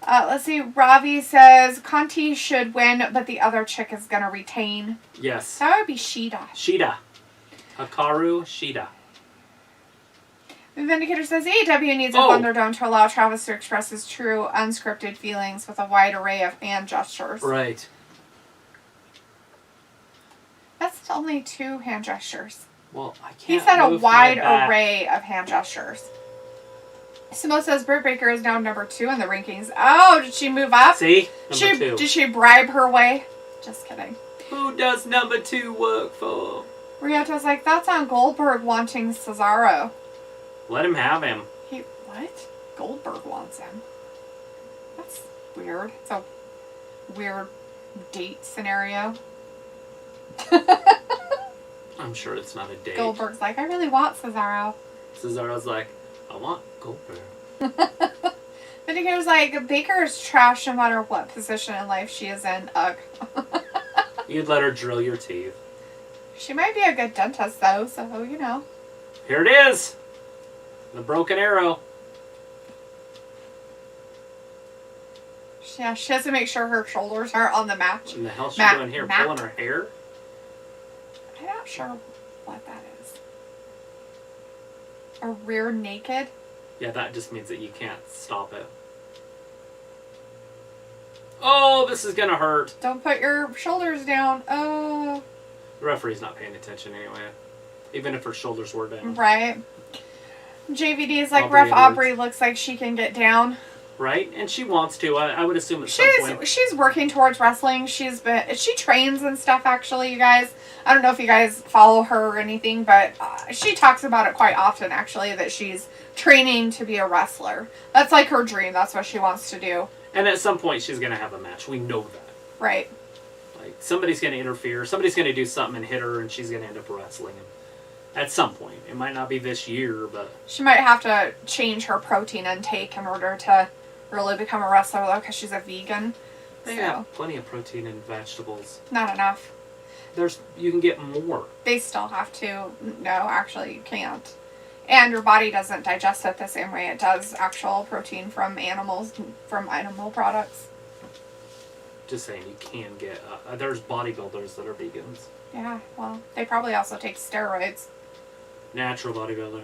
let's see. Ravi says Conti should win, but the other chick is going to retain. Yes. That would be Shida. Shida. Hikaru Shida. The Vindicator says AEW needs a Thunderdome to allow Travis to express his true, unscripted feelings with a wide array of hand gestures. Right. That's only 2 hand gestures. Well, I can't. He said a wide array of hand gestures. Simo says Britt Baker is now number 2 in the rankings. Oh, did she move up? See? Number 2. Did she bribe her way? Just kidding. Who does number 2 work for? Ryota's like, that's on Goldberg wanting Cesaro. Let him have him. What? Goldberg wants him. That's weird. It's a weird date scenario. I'm sure it's not a date. Goldberg's like, I really want Cesaro. Cesaro's like, I want Goldberg. Vindicator's like, Baker is trash no matter what position in life she is in. Ugh. You'd let her drill your teeth. She might be a good dentist, though, so, you know. Here it is. The broken arrow. Yeah, she has to make sure her shoulders are on the match. What the hell is she doing here? Pulling her hair? I'm not sure what that is. A rear naked? Yeah, that just means that you can't stop it. Oh, this is gonna hurt. Don't put your shoulders down. Oh. The referee's not paying attention anyway. Even if her shoulders were down. Right. JVD is like, Ref Aubrey looks like she can get down. Right? And she wants to. I would assume at some point. She's working towards wrestling. She trains and stuff, actually, you guys. I don't know if you guys follow her or anything, but she talks about it quite often, actually, that she's training to be a wrestler. That's like her dream. That's what she wants to do. And at some point, she's going to have a match. We know that. Right. Like, somebody's going to interfere. Somebody's going to do something and hit her, and she's going to end up wrestling him. At some point. It might not be this year, but... She might have to change her protein intake in order to really become a wrestler, though, because she's a vegan. They have plenty of protein in vegetables. Not enough. You can get more. They still have to. No, actually, you can't. And your body doesn't digest it the same way it does actual protein from animals, from animal products. Just saying, you can get... there's bodybuilders that are vegans. Yeah, well, they probably also take steroids. Natural bodybuilder.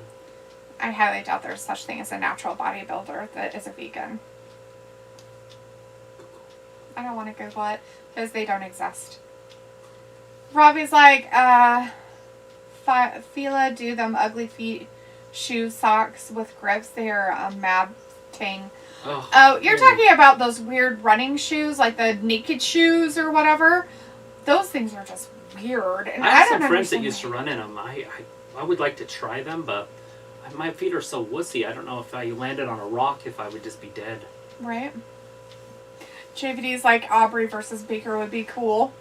I highly doubt there's such thing as a natural bodybuilder that is a vegan. I don't want to Google it, because they don't exist. Robbie's like, Fila do them ugly feet shoe socks with grips. They are a mad thing. Oh, you're talking about those weird running shoes, like the naked shoes or whatever. Those things are just weird. And I have some friends that used to run in them. I would like to try them, but my feet are so wussy. I don't know if I landed on a rock if I would just be dead. Right. JVD's like, Aubrey versus Baker would be cool.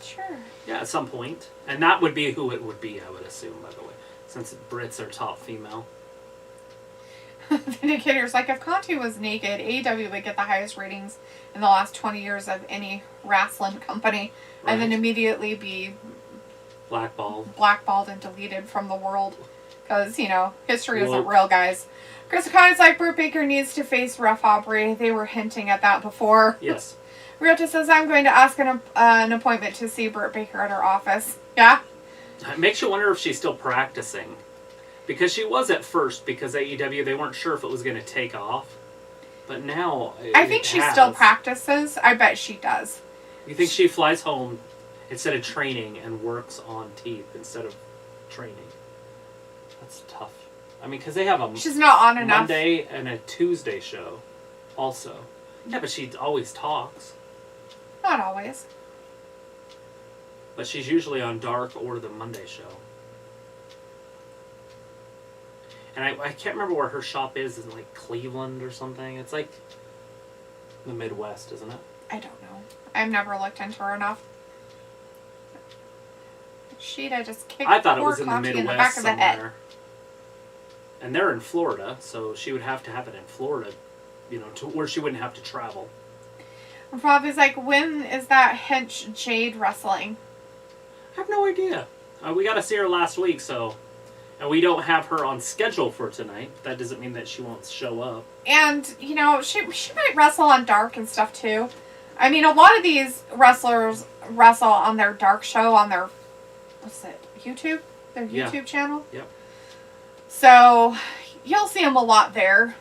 Sure. Yeah, at some point. And that would be who it would be, I would assume, by the way. Since Brits are top female. Vindicator's like, if Conti was naked, AEW would get the highest ratings in the last 20 years of any wrestling company. Right. And then immediately be blackballed and deleted from the world. Because, history isn't real, guys. Chris O'Connor's like, Britt Baker needs to face Ref Aubrey. They were hinting at that before. Yes. Ryota says, I'm going to ask an appointment to see Britt Baker at her office. Yeah? It makes you wonder if she's still practicing. Because she was at first, because AEW, they weren't sure if it was going to take off. But now, I think she still practices. I bet she does. You think she flies home instead of training and works on teeth instead of training? That's tough. I mean, because they have a She's not on enough. Monday and a Tuesday show also. Yeah, but she always talks. Not always. But she's usually on Dark or the Monday show. And I can't remember where her shop is in like Cleveland or something. It's like the Midwest, isn't it? I don't know. I've never looked into her enough. Sheeta just kicked I thought it was in the Conti Midwest in the back of the head. somewhere. And they're in Florida, so she would have to have it in Florida, to where she wouldn't have to travel. Rob is like, when is that hench Jade wrestling? I have no idea. We got to see her last week, so... And we don't have her on schedule for tonight. That doesn't mean that she won't show up. And, you know, she might wrestle on Dark and stuff, too. I mean, a lot of these wrestlers wrestle on their Dark show on their... What's it? YouTube? Their YouTube channel? Yep. So, you'll see them a lot there.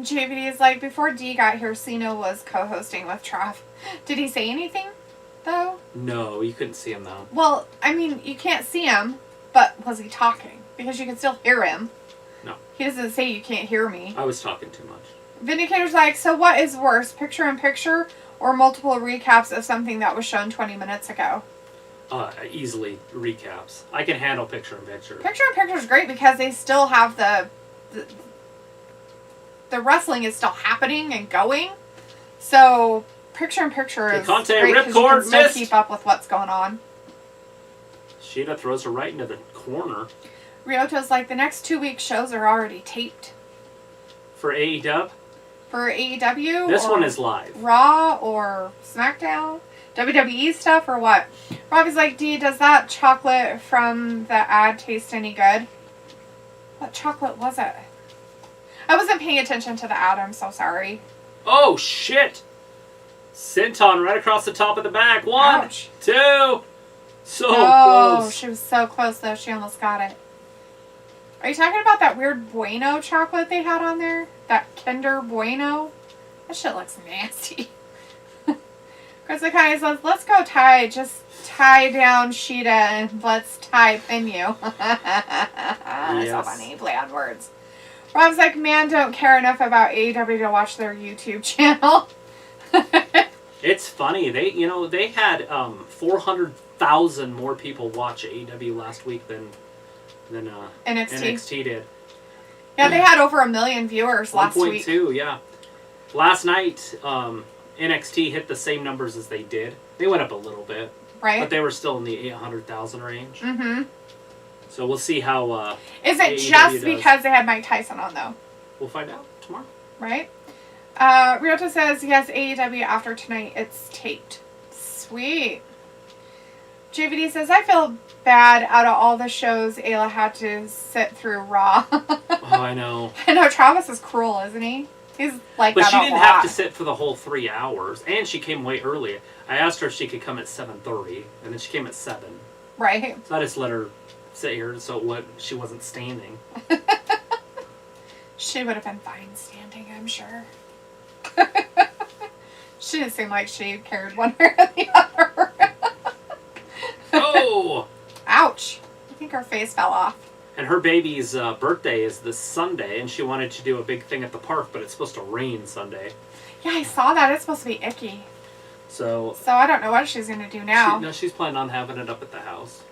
JVD is like, before D got here, Cena was co-hosting with Trav. Did he say anything, though? No, you couldn't see him, though. Well, I mean, you can't see him, but was he talking? Because you can still hear him. No. He doesn't say you can't hear me. I was talking too much. Vindicator's like, so what is worse, picture-in-picture or multiple recaps of something that was shown 20 minutes ago? Easily recaps. I can handle picture-in-picture. Picture-in-picture is great because they still have the wrestling is still happening and going. So, picture-in-picture is great because you can still keep up with what's going on. Sheeta throws her right into the corner. Ryoto's like, the next 2 week shows are already taped. For AEW? For AEW? This one is live. Raw or SmackDown? WWE stuff or what? Robbie's like, D, does that chocolate from the ad taste any good? What chocolate was it? I wasn't paying attention to the ad. I'm so sorry. Oh, shit! Senton right across the top of the back. 1, Ouch. 2. So oh, close. She was so close, though. She almost got it. Are you talking about that weird Bueno chocolate they had on there? That Kinder Bueno? That shit looks nasty. Chris Akai says, let's go tie. Just tie down Sheeta and let's tie pin you. That's so funny. Play on words. Rob's like, man, don't care enough about AEW to watch their YouTube channel. It's funny. They had 400,000 more people watch AEW last week than NXT did. Yeah, they had over 1 million viewers last week. 1.2, yeah. Last night, NXT hit the same numbers as they did. They went up a little bit. Right. But they were still in the 800,000 range. Mm-hmm. So we'll see how Is it AEW just does. because they had Mike Tyson on, though? We'll find out tomorrow. Right? Ryota says, yes, AEW after tonight, it's taped. Sweet. JVD says, I feel bad out of all the shows Ayla had to sit through Raw. Oh, I know. I know, Travis is cruel, isn't he? He's like but that she a didn't lot. have to sit for the whole 3 hours, and she came way early. I asked her if she could come at 7:30, and then she came at 7. Right. So I just let her sit here so she wasn't standing. She would have been fine standing, I'm sure. She didn't seem like she cared one way or the other. Oh! Ouch. I think her face fell off. And her baby's birthday is this Sunday, and she wanted to do a big thing at the park, but it's supposed to rain Sunday. Yeah, I saw that. It's supposed to be icky. So I don't know what she's going to do now. She's planning on having it up at the house.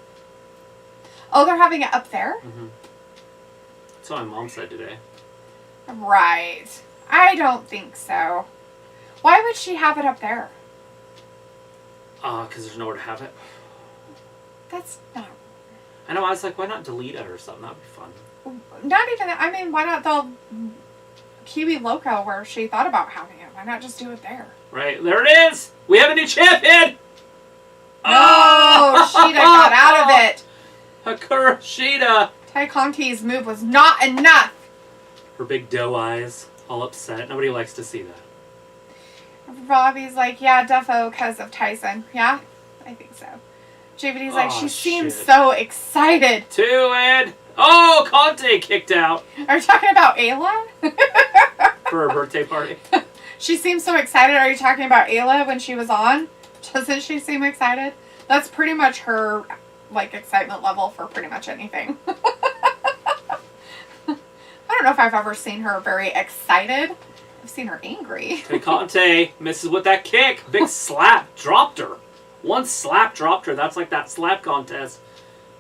Oh, they're having it up there? Mm-hmm. That's what my mom said today. Right. I don't think so. Why would she have it up there? Because there's nowhere to have it. That's not... I know, I was like, why not delete it or something? That'd be fun. Not even... I mean, why not the Kiwi Loco where she thought about having it? Why not just do it there? Right, there it is! We have a new champion! Oh, Sheeta got out of it. Hakura Sheeta! Tai Conti's move was not enough. Her big doe eyes, all upset. Nobody likes to see that. Robbie's like, yeah, defo because of Tyson. Yeah, I think so. JVD's like, she seems so excited. Oh, Conte kicked out. Are you talking about Ayla? For her birthday party. She seems so excited. Are you talking about Ayla when she was on? Doesn't she seem excited? That's pretty much her, like, excitement level for pretty much anything. I don't know if I've ever seen her very excited. I've seen her angry. Conte misses with that kick. Big slap. Dropped her. One slap dropped her. That's like that slap contest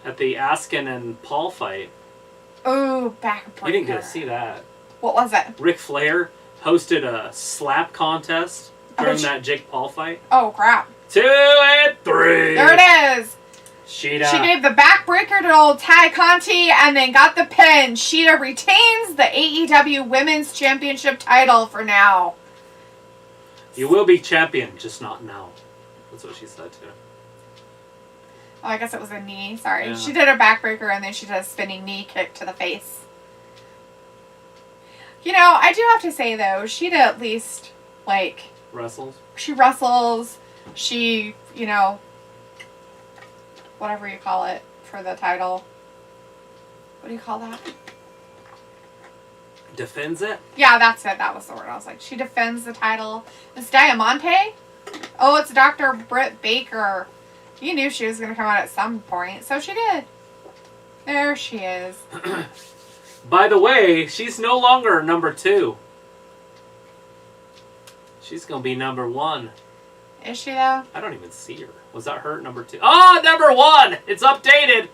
at the Askin and Paul fight. Ooh, backbreaker. You didn't get to see that. What was it? Ric Flair hosted a slap contest during that Jake Paul fight. Oh, crap. 2 and 3. There it is. Sheeta. She gave the backbreaker to old Tai Conti and then got the pin. Sheeta retains the AEW Women's Championship title for now. You will be champion, just not now. That's what she said, too. Oh, I guess it was a knee. Sorry. Yeah. She did a backbreaker and then she did a spinning knee kick to the face. You know, I do have to say, though, she'd at least, like... Wrestles? She wrestles. She, you know... Whatever you call it for the title. What do you call that? Defends it? Yeah, that's it. That was the word. I was like, she defends the title. It's Diamante? Oh, it's Dr. Britt Baker. You knew she was going to come out at some point, so she did. There she is. By the way, she's no longer number 2. She's going to be number 1. Is she, though? I don't even see her. Was that her number 2? Oh, number 1! It's updated!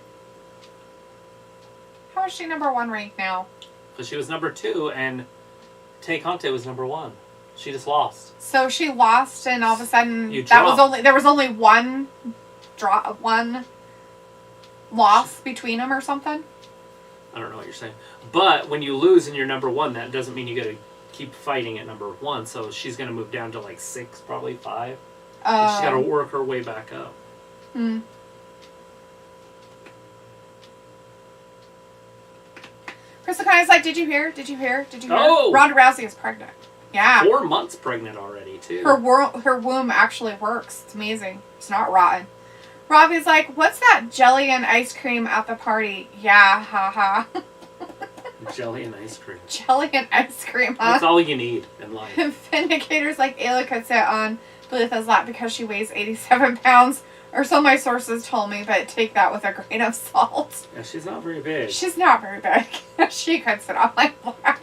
How is she number 1 ranked now? Because she was number 2 and Tay Conte was number 1. She just lost. So she lost and all of a sudden there was only one loss between them or something? I don't know what you're saying. But when you lose and you're number 1, that doesn't mean you got to keep fighting at number 1. So she's going to move down to like 6, probably 5. She's got to work her way back up. Hmm. Chris O'Connor's like, did you hear? Oh! Ronda Rousey is pregnant. Yeah. 4 months pregnant already, too. Her womb actually works. It's amazing. It's not rotten. Robbie's like, what's that jelly and ice cream at the party? Yeah, haha. Jelly and ice cream. Jelly and ice cream, huh? That's all you need in life. Vindicator's like, Ayla could sit on Belitha's lap because she weighs 87 pounds. Or so my sources told me, but take that with a grain of salt. Yeah, she's not very big. She's not very big. She could sit on my lap.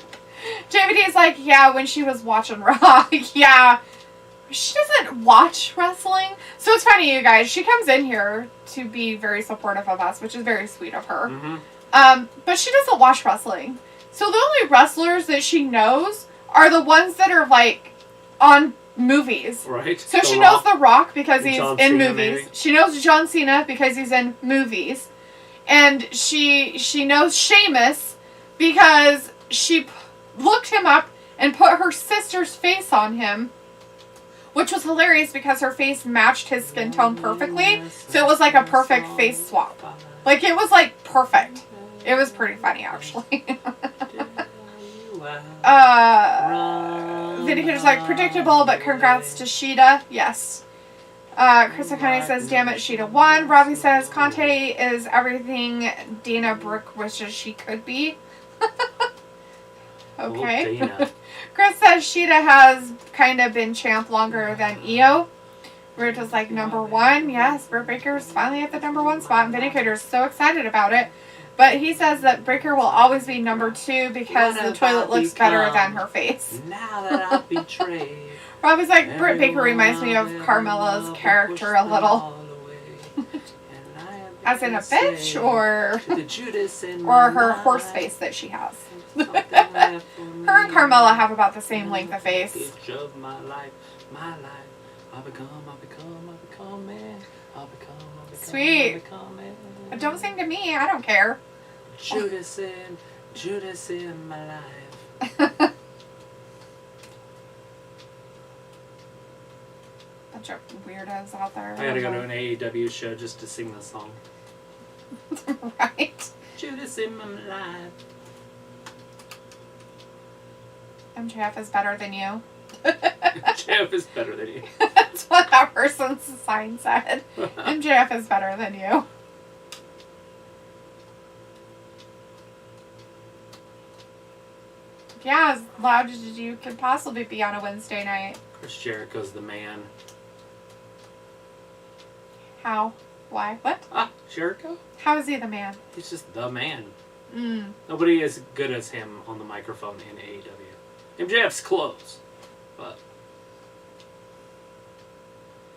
JVD's like, yeah, when she was watching Raw. Yeah. She doesn't watch wrestling. So it's funny, you guys. She comes in here to be very supportive of us, which is very sweet of her. Mm-hmm. But she doesn't watch wrestling. So the only wrestlers that she knows are the ones that are, like, on movies. Right. So she knows The Rock because he's in movies. Maybe. She knows John Cena because he's in movies. And she knows Sheamus because she looked him up and put her sister's face on him. Which was hilarious because her face matched his skin tone perfectly. So it was like a perfect face swap. Like, it was, like, perfect. It was pretty funny, actually. Vindicator's like, predictable, but congrats to Sheeta. Yes. Chris O'Connor says, damn it, Sheeta won. Robbie says, Conte is everything Dana Brooke wishes she could be. Okay. Dana. Chris says Sheeta has kind of been champ longer than Io. Rita's like, number 1. Yes, Britt Baker's finally at the number 1 spot. And Vindicator's so excited about it. But he says that Breaker will always be number 2 because the toilet looks better than her face. Now that I've betrayed. Robbie's like, Britt Baker reminds me of Carmella's character a little. As in a bitch, or her horse face that she has. Her and Carmella have about the same length of face. Sweet. Don't sing to me. I don't care. Judas in my life. Bunch of weirdos out there. I gotta go to an AEW show just to sing this song. Right. Judas in my life. MJF is better than you. MJF is better than you. That's what that person's sign said. MJF is better than you. Yeah, as loud as you could possibly be on a Wednesday night. Chris Jericho's the man. How? Why? What? Jericho? How is he the man? He's just the man. Mm. Nobody as good as him on the microphone in AEW. MJF's close, but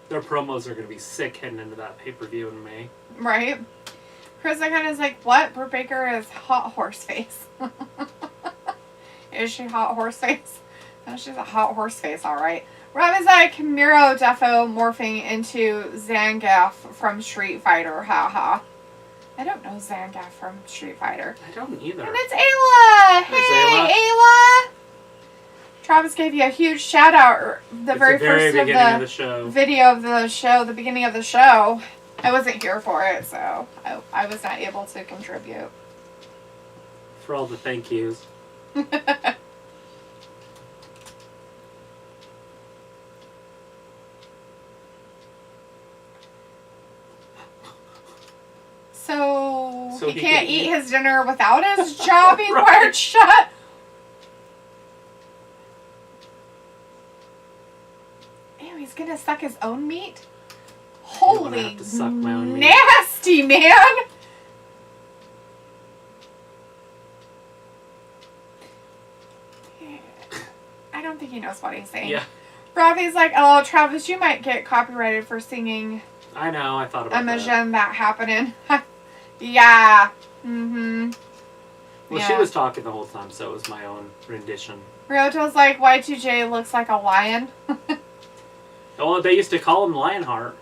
their promos are going to be sick heading into that pay-per-view in May. Right? Chris kind of is like, what? Britt Baker is hot horse face. Is she hot horse face? No, she's a hot horse face, alright. Rob is like Miro Defo morphing into Zangief from Street Fighter, haha. I don't know Zangief from Street Fighter. I don't either. And it's Ayla! Hey, Ayla! Travis gave you a huge shout out the It's very the very first beginning of the show. video of the show, the beginning of the show. I wasn't here for it, so I was not able to contribute. For all the thank yous. So he can't eat his dinner without his jaw being wired shut? Ew, he's gonna suck his own meat? Holy have to suck my own meat. nasty, man! I don't think he knows what he's saying. Yeah. Robbie's like, oh, Travis, you might get copyrighted for singing I know, I thought about Imogen that happening. Yeah. Mm-hmm. Well, she was talking the whole time, so it was my own rendition. Ryoto's like, Y2J looks like a lion. Oh, they used to call him Lionheart.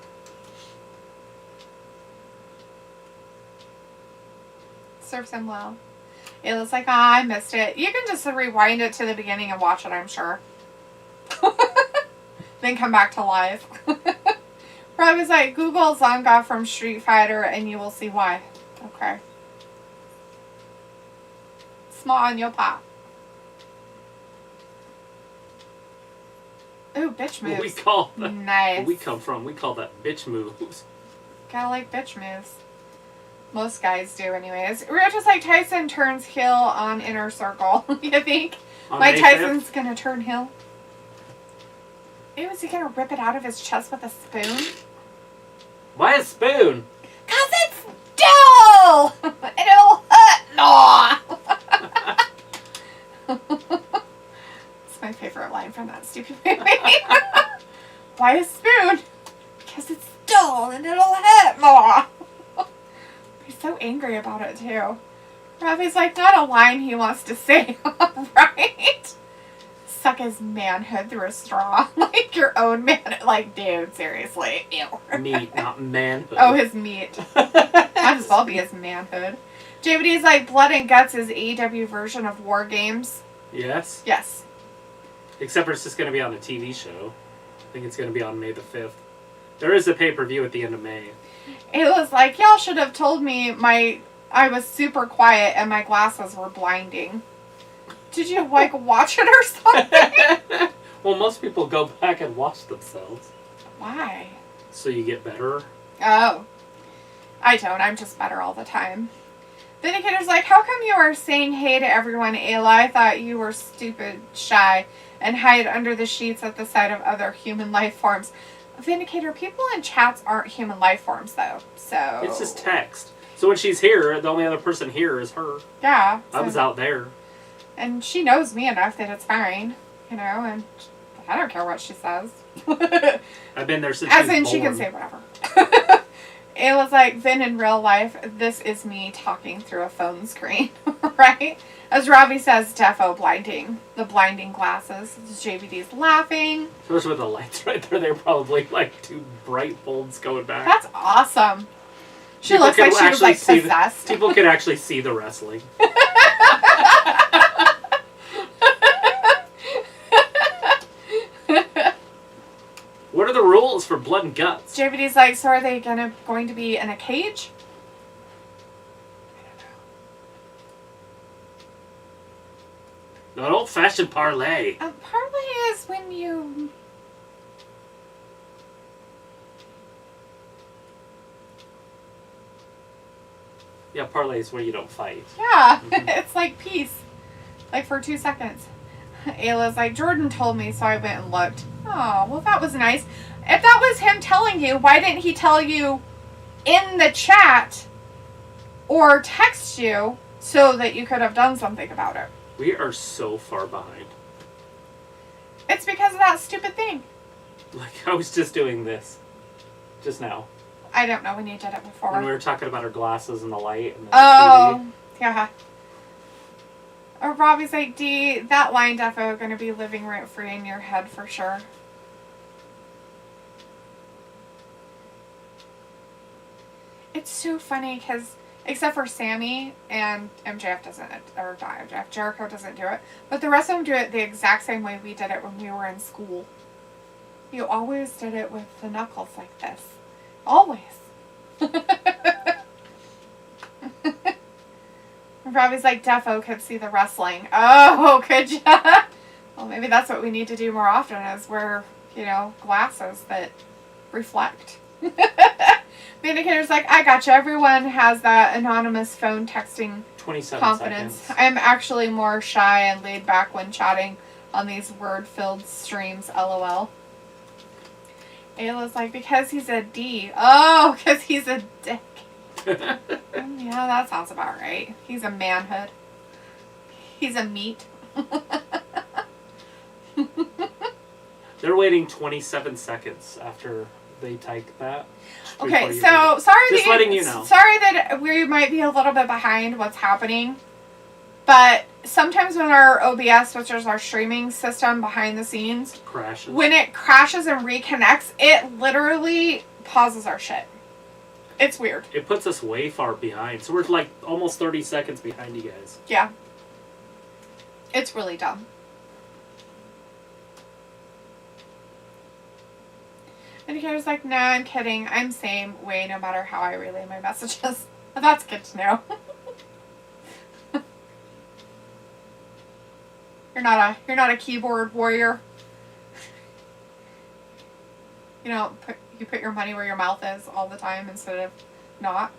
Serves him well. It looks like, I missed it. You can just rewind it to the beginning and watch it, I'm sure. Then come back to live. Robbie's like, Google Zonga from Street Fighter and you will see why. Okay. Small on your pop. Ooh, bitch moves. What we call that. Nice. Where we come from, we call that bitch moves. Gotta like bitch moves. Most guys do anyways. Ryoto's like, Tyson turns heel on Inner Circle. You think? On Mike May Tyson's 5th? gonna turn heel? Ew, is he gonna rip it out of his chest with a spoon? Why a spoon? 'Cause it's dull! And it'll hurt. Aw! It's my favorite line from that stupid movie. Why a spoon? Because it's dull and it'll hurt more. He's so angry about it too. Robbie's like, not a line he wants to say, right? Suck his manhood through a straw. Like your own man. Like, dude, seriously. Ew. Meat, not manhood. Oh, his meat. Might as well be his manhood. JVD's like, Blood and Guts is AEW version of War Games. Yes? Yes. Except for it's just going to be on a TV show. I think it's going to be on May the 5th. There is a pay-per-view at the end of May. It was like, y'all should have told me I was super quiet and my glasses were blinding. Did you, like, watch it or something? Well, most people go back and watch themselves. Why? So you get better. Oh. I don't. I'm just better all the time. Vindicator's like, how come you are saying hey to everyone, Ayla? I thought you were stupid, shy, and hide under the sheets at the sight of other human life forms. Vindicator, people in chats aren't human life forms, though. So It's just text. So when she's here, the only other person here is her. yeah. I was out there. And she knows me enough that it's fine, you know, and I don't care what she says. I've been there since As she was in, born. she can say whatever. It was like, Vin, in real life, this is me talking through a phone screen, right? As Robbie says, defo blinding. The blinding glasses. JVD's laughing. Especially with the lights right there. They're probably like two bright bulbs going back. That's awesome. She People looks like could she was, actually like, see possessed. People could actually see the wrestling. What are the rules for Blood and Guts? JVD's like, so are they going to be in a cage? An old-fashioned parlay. Parlay is when you... Yeah, parlay is where you don't fight. Yeah, Mhm. it's like peace. Like for 2 seconds. Ayla's like, Jordan told me, so I went and looked. Oh, well, that was nice. If that was him telling you, why didn't he tell you in the chat or text you so that you could have done something about it? We are so far behind. It's because of that stupid thing. Like, I was just doing this. Just now. I don't know when you did it before. When we were talking about our glasses and the light and the Oh, yeah. Or Robbie's like, D, that line defo going to be living rent free in your head for sure. It's so funny because Except for Sammy and MJF doesn't, or not MJF, Jericho doesn't do it. But the rest of them do it the exact same way we did it when we were in school. You always did it with the knuckles like this. Always. Robbie's like, Defo could see the wrestling. Oh, could ya? Well, maybe that's what we need to do more often is wear, glasses that reflect. Vindicator's like, I gotcha. Everyone has that anonymous phone texting 27 confidence. seconds. I'm actually more shy and laid back when chatting on these word-filled streams, lol. Ayla's like, because he's a D. Oh, because he's a dick. Yeah, that sounds about right. He's a manhood. He's a meat. They're waiting 27 seconds after they type that. Okay, so sorry Just letting you know. Sorry that we might be a little bit behind what's happening. But sometimes when our OBS, which is our streaming system behind the scenes, crashes. When it crashes and reconnects, it literally pauses our shit. It's weird. It puts us way far behind. So we're like almost 30 seconds behind you guys. Yeah. It's really dumb. And he was like, nah, I'm kidding. I'm same way no matter how I relay my messages. That's good to know. You're not a keyboard warrior. You put your money where your mouth is all the time instead of not.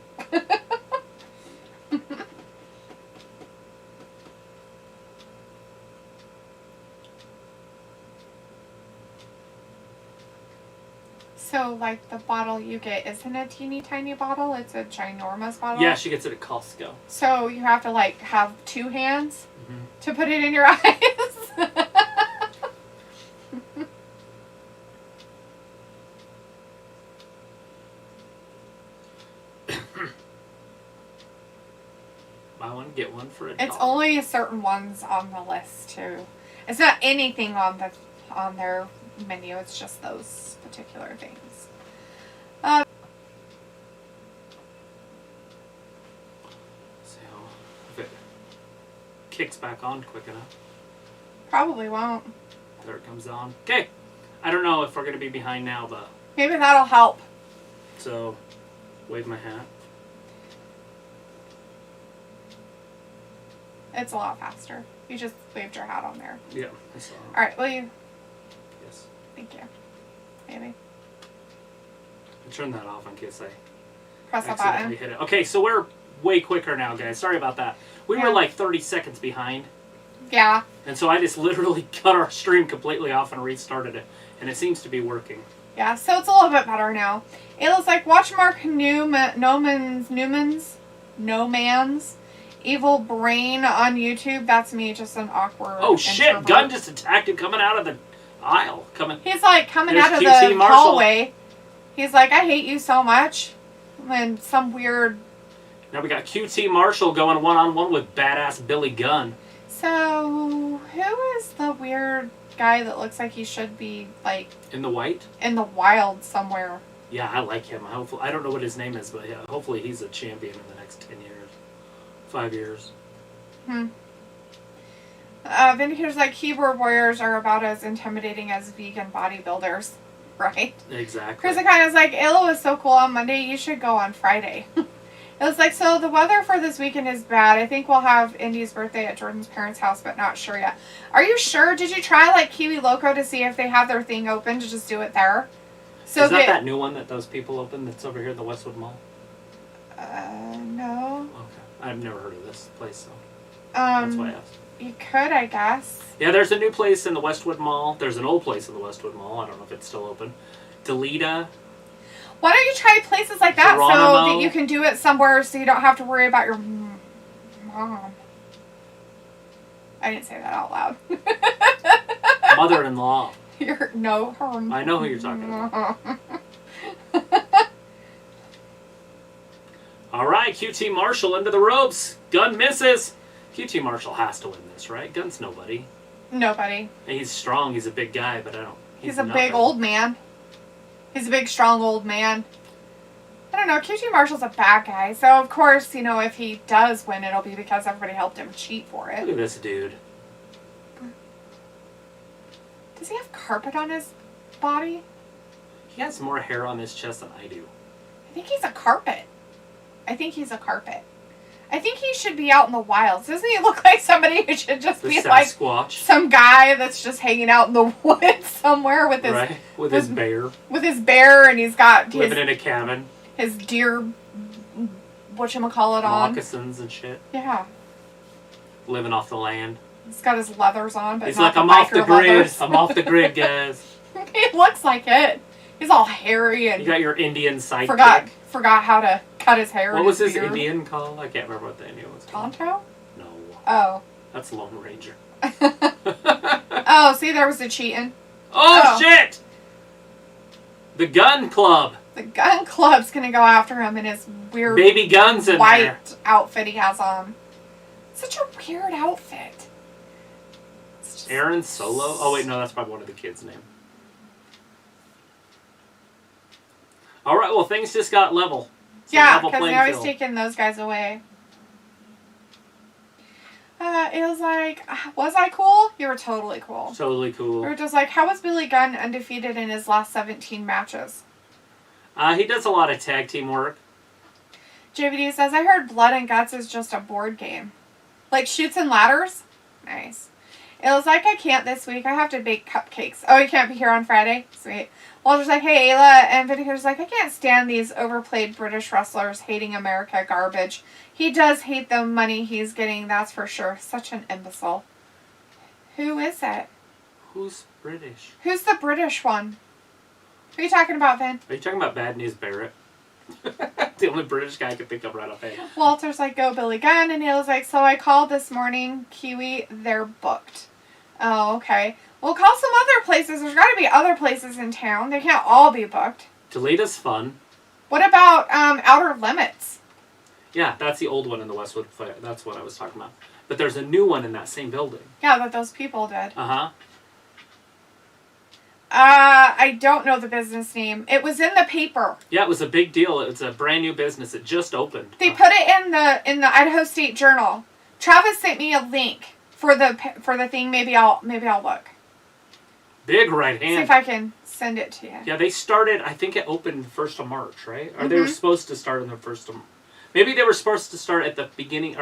So, like, the bottle you get isn't a teeny tiny bottle, it's a ginormous bottle? Yeah, she gets it at Costco. So, you have to, like, have two hands to put it in your eyes? Buy one, get one for $1. It's only certain ones on the list, too. It's not anything on their menu, it's just those particular things. So, if it kicks back on quick enough. Probably won't. There it comes on. Okay. I don't know if we're going to be behind now, but... Maybe that'll help. So, wave my hat. It's a lot faster. You just waved your hat on there. Yeah, I saw it. Alright, will you? Yes. Thank you. Maybe. I'll turn that off in case I Press a accidentally button. hit it. Okay, so we're way quicker now, guys. Sorry about that. We were like 30 seconds behind. Yeah. And so I just literally cut our stream completely off and restarted it. And it seems to be working. Yeah, so it's a little bit better now. Ayla's like, watch Mark Newman's Evil Brain on YouTube. That's me, just an awkward. Oh shit! introvert. Gunn just attacked him coming out of the aisle. He's like coming There's out of QT the Marshall. hallway. He's like, I hate you so much. And some weird. Now we got QT Marshall going one-on-one with badass Billy Gunn. So, who is the weird guy that looks like he should be, like... In the white? In the wild somewhere. Yeah, I like him. I don't know what his name is, but yeah, hopefully he's a champion in the next 10 years. 5 years. Vindicator's like, keyboard warriors are about as intimidating as vegan bodybuilders. Right? Exactly. Chris kind of like, Ayla was so cool on Monday, you should go on Friday. It was like, so the weather for this weekend is bad. I think we'll have Indy's birthday at Jordan's parents' house, but not sure yet. Are you sure? Did you try, like, Kiwi Loco to see if they have their thing open to just do it there? So is that new one that those people open that's over here at the Westwood Mall? No. Okay. I've never heard of this place, so That's why I asked. You could, I guess. Yeah, there's a new place in the Westwood Mall. There's an old place in the Westwood Mall. I don't know if it's still open. Delita. Why don't you try places like that so Geronimo. that you can do it somewhere so you don't have to worry about your mom? I didn't say that out loud. Mother-in-law. Her. I know who you're talking about. All right, QT Marshall into the ropes. Gunn misses. QT Marshall has to win this, right? Gunn's nobody. Nobody. He's strong. He's a big guy, but I don't. He's a big old man. He's a big, strong old man. don't know. QT Marshall's a bad guy. So, of course, you know, if he does win, it'll be because everybody helped him cheat for it. Look at this dude. Does he have carpet on his body? He has more hair on his chest than I do. I think he's a carpet. I think he should be out in the wilds. Doesn't he look like somebody who should just The be like Sasquatch. some guy that's just hanging out in the woods somewhere with his Right? With his bear. With his bear, and he's got Living in a cabin. his deer, whatchamacallit on. Moccasins and shit. Yeah. Living off the land. He's got his leathers on, but He's not like, I'm the off the biker grid. leathers. I'm off the grid, guys. He looks like it. He's all hairy and You got your Indian sidekick. forgot how to cut his hair. What and was his beard. Indian called? I can't remember what the Indian was called. Tonto? No. Oh. That's Lone Ranger. Oh, see, there was the cheating. Oh, shit! The gun club. The gun club's gonna go after him in his weird Baby guns in white there. outfit he has on. Such a weird outfit. It's just- Aaron Solo? Oh, wait, no, that's probably one of the kids' name. All right, well, things just got level. It's a Yeah, level because playing now he's field. taking those guys away. It was like, was I cool? You were totally cool. Totally We cool. were just like, how was Billy Gunn undefeated in his last 17 matches? He does a lot of tag team work. JVD says, I heard Blood and Guts is just a board game. Like Chutes and Ladders? Nice. It was like, I can't this week. I have to bake cupcakes. Oh, you can't be here on Friday? Sweet. Walter's like, hey, Ayla. And Vinegar's like, I can't stand these overplayed British wrestlers hating America garbage. He does hate the money he's getting, that's for sure. Such an imbecile. Who is it? Who's British? Who's the British one? Who are you talking about, Vin? Are you talking about Bad News Barrett? The only British guy I could think of right offhand. Walter's like, go Billy Gunn. And he was like, so I called this morning. Kiwi, they're booked. Oh, okay. We'll call some other places. There's got to be other places in town. They can't all be booked. Toledo's fun. What about Outer Limits? Yeah, that's the old one in the Westwood Fair. That's what I was talking about. But there's a new one in that same building. Yeah, that those people did. Uh-huh. I don't know the business name. It was in the paper. Yeah, it was a big deal. It's a brand new business. It just opened. They put it in the Idaho State Journal. Travis sent me a link for the thing. Maybe I'll look. Big right See hand. if I can send it to you. Yeah, they started, I think it opened 1st of March, right? Or they were supposed to start on the 1st of March. Maybe they were supposed to start at the beginning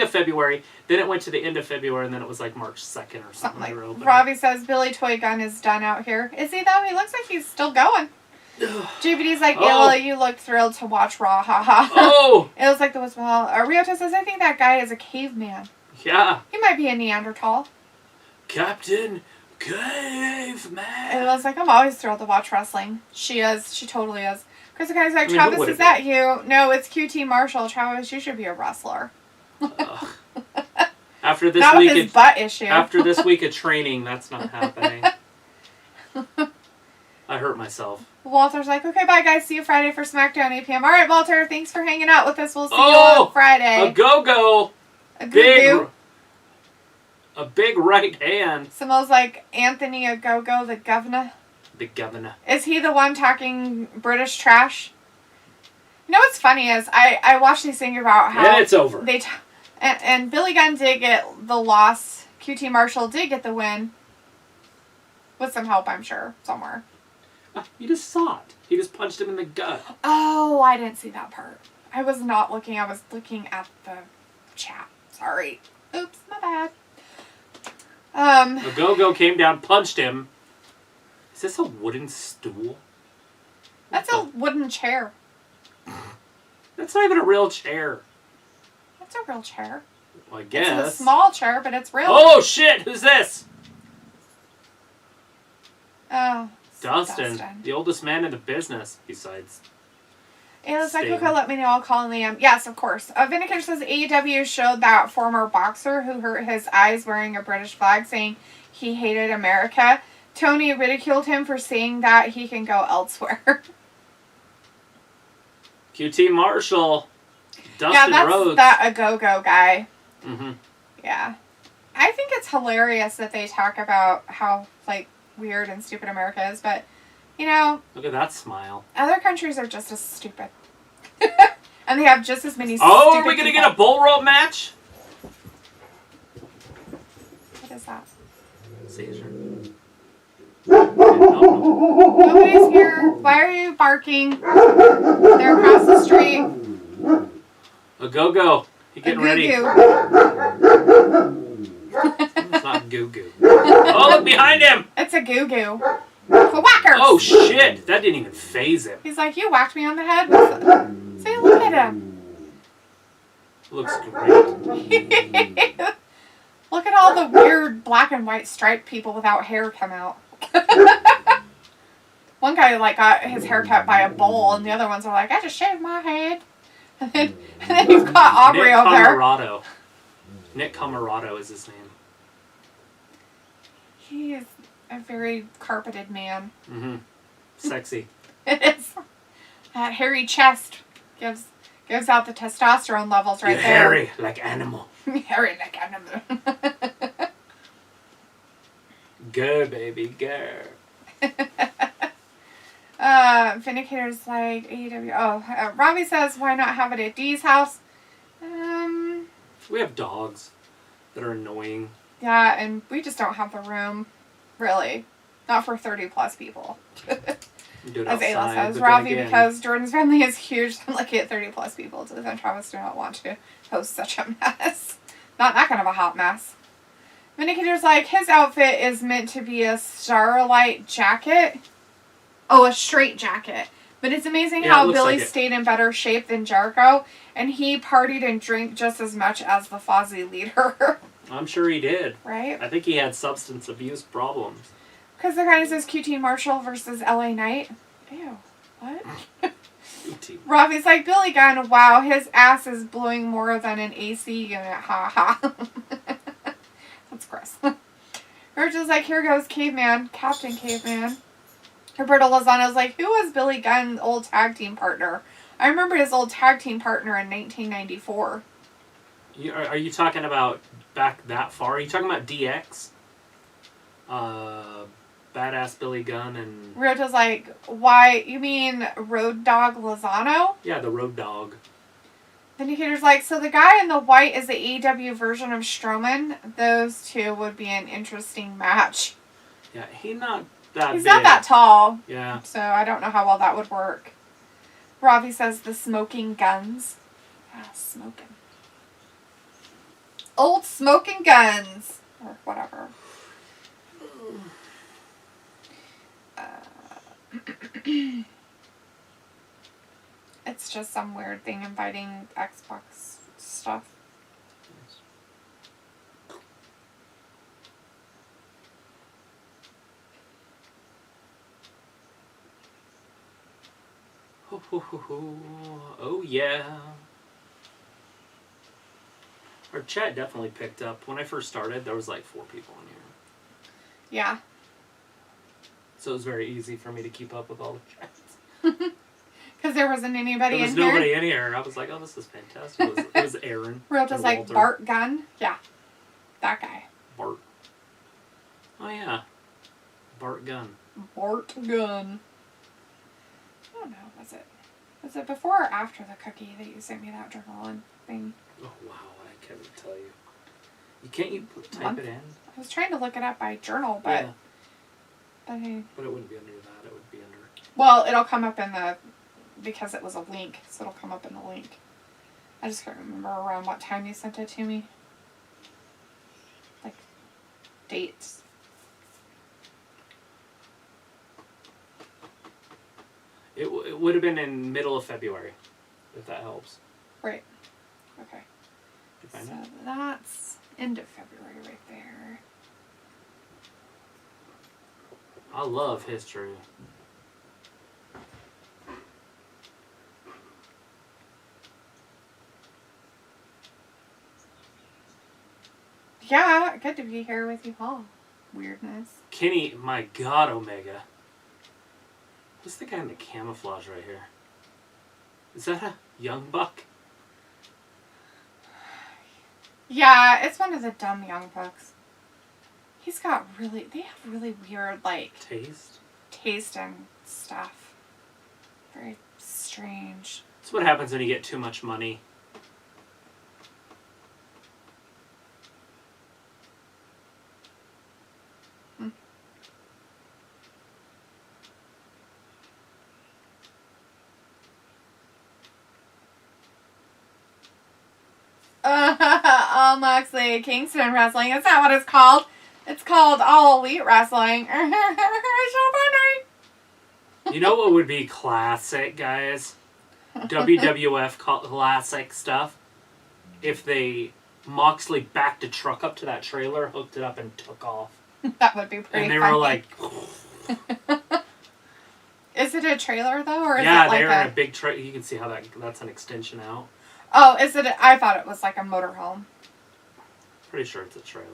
of February, then it went to the end of February, and then it was like March 2nd or something. Like they were opening. Robbie says, Billy Toy Gun is done out here. Is he though? He looks like he's still going. JVD's like, Oh. Illa, you look thrilled to watch Raw, haha. Oh! It was like the whistle. Ryota says, I think that guy is a caveman. Yeah. He might be a Neanderthal. Captain Caveman. It was like, I'm always thrilled to watch wrestling. She is. She totally is. Chris O'Connor's like, I mean, Travis, who is would've that you? No, it's QT Marshall. Travis, you should be a wrestler. After this Not with week, his butt issue. after this week of training, that's not happening. I hurt myself. Walter's like, okay, bye guys. See you Friday for SmackDown 8 p.m. All right, Walter. Thanks for hanging out with us. We'll see you on Friday. A go-go. A Big. A big right hand. Simo's like, Anthony Ogogo, the governor. The governor. Is he the one talking British trash? You know what's funny is I watched these things about how And it's over. and Billy Gunn did get the loss. QT Marshall did get the win. With some help, I'm sure, somewhere. You just saw it. He just punched him in the gut. Oh, I didn't see that part. I was not looking. I was looking at the chat. Sorry. Oops, my bad. A go-go came down, punched him. Is this a wooden stool? That's a wooden chair. That's not even a real chair. That's a real chair. Well, I guess. It's a small chair, but it's real. Oh, shit! Who's this? Oh, Dustin. The oldest man in the business, besides... It was like, Sting. okay, let me know. I'll call Liam. Yes, of course. Vinegar says AEW showed that former boxer who hurt his eyes wearing a British flag, saying he hated America. Tony ridiculed him for saying that he can go elsewhere. QT Marshall. Dustin Rhodes. That a go-go guy. Mm-hmm. Yeah. I think it's hilarious that they talk about how, like, weird and stupid America is, but, you know... Look at that smile. Other countries are just as stupid. And they have just as many Oh, stupid are we going to people. get a bull rope match? What is that? Seizure. Nobody's here. Why are you barking? They're across the street. A go-go. He's getting ready. It's not goo-goo. Oh, look behind him! It's a goo-goo. Whackers! Oh, shit. That didn't even phase him. He's like, you whacked me on the head. Say, look at him. Looks great. Look at all the weird black and white striped people without hair come out. One guy got his hair cut by a bull, and the other ones are like, I just shaved my head. And then you've got Aubrey over there. Nick Camarado is his name. He is a very carpeted man. Mm-hmm. Sexy. It is. That hairy chest gives out the testosterone levels right there. Hairy like animal. Hairy like animal. Go, baby, go. Vindicator's like AEW. Oh, Robbie says, why not have it at Dee's house? We have dogs that are annoying. Yeah, and we just don't have the room, really. Not for 30 plus people. Do it As Ayla outside, says, but Robbie, then again, because Jordan's family is huge, I'm looking at 30 plus people. So then Travis do not want to host such a mess. Not that kind of a hot mess. Vindicator's like, his outfit is meant to be a starlight jacket. Oh, a straight jacket. But it's amazing how Billy stayed in better shape than Jericho, and he partied and drank just as much as the Fozzy leader. I'm sure he did. Right? I think he had substance abuse problems. Because the guy says QT Marshall versus LA Knight. Ew. What? Robbie's like, Billy Gunn, wow, his ass is blowing more than an AC unit. Ha ha. That's gross. Virgil's like, here goes Caveman. Captain Caveman. Roberto Lozano's like, who was Billy Gunn's old tag team partner? I remember his old tag team partner in 1994. Are you talking about back that far? Are you talking about DX? Badass Billy Gunn and... Ryota's like, why? You mean Road Dogg Lozano? Yeah, the Road Dogg. Vindicator's like, so the guy in the white is the AEW version of Strowman? Those two would be an interesting match. Yeah, he's not that He's big. not that tall. Yeah. So I don't know how well that would work. Robbie says the smoking guns. Yeah, smoking. Old smoking guns. Or whatever. It's just some weird thing inviting Xbox stuff. Oh yeah. Our chat definitely picked up. When I first started, there was like 4 people in here. Yeah. So it was very easy for me to keep up with all the chats. Because there wasn't anybody in here. There was nobody in here. I was like, oh, this is fantastic. It was Aaron. Realtor's like, Walter. Bart Gunn? Yeah. That guy. Bart. Oh, yeah. Bart Gunn. Bart Gunn. I don't know. Was it before or after the cookie that you sent me that journal thing? Oh, wow. I can't even tell you. Can't you type it in? I was trying to look it up by journal, but... Yeah. But it wouldn't be under that. It would be under... Well, it'll come up in the... Because it was a link, so it'll come up in the link. I just can't remember around what time you sent it to me. Like, dates. It would have been in middle of February, if that helps. Right. Okay. Did you find So it? that's end of February right there. I love history. Yeah, good to be here with you all. Weirdness. Kenny, my God, Omega. What's the guy in the camouflage right here? Is that a young buck? Yeah, it's one of the dumb young bucks. They have really weird, like... Taste and stuff. Very strange. That's what happens when you get too much money. All Moxley Kingston Wrestling. That's not what it's called. It's called All Elite Wrestling. So funny. You know what would be classic, guys? WWF classic stuff. If Moxley backed a truck up to that trailer, hooked it up, and took off. That would be pretty. And they funny. were like, is it a trailer though, or is yeah, it like they're in a big trailer. You can see how that's an extension out. Oh, is it? I thought it was like a motorhome. Pretty sure it's a trailer.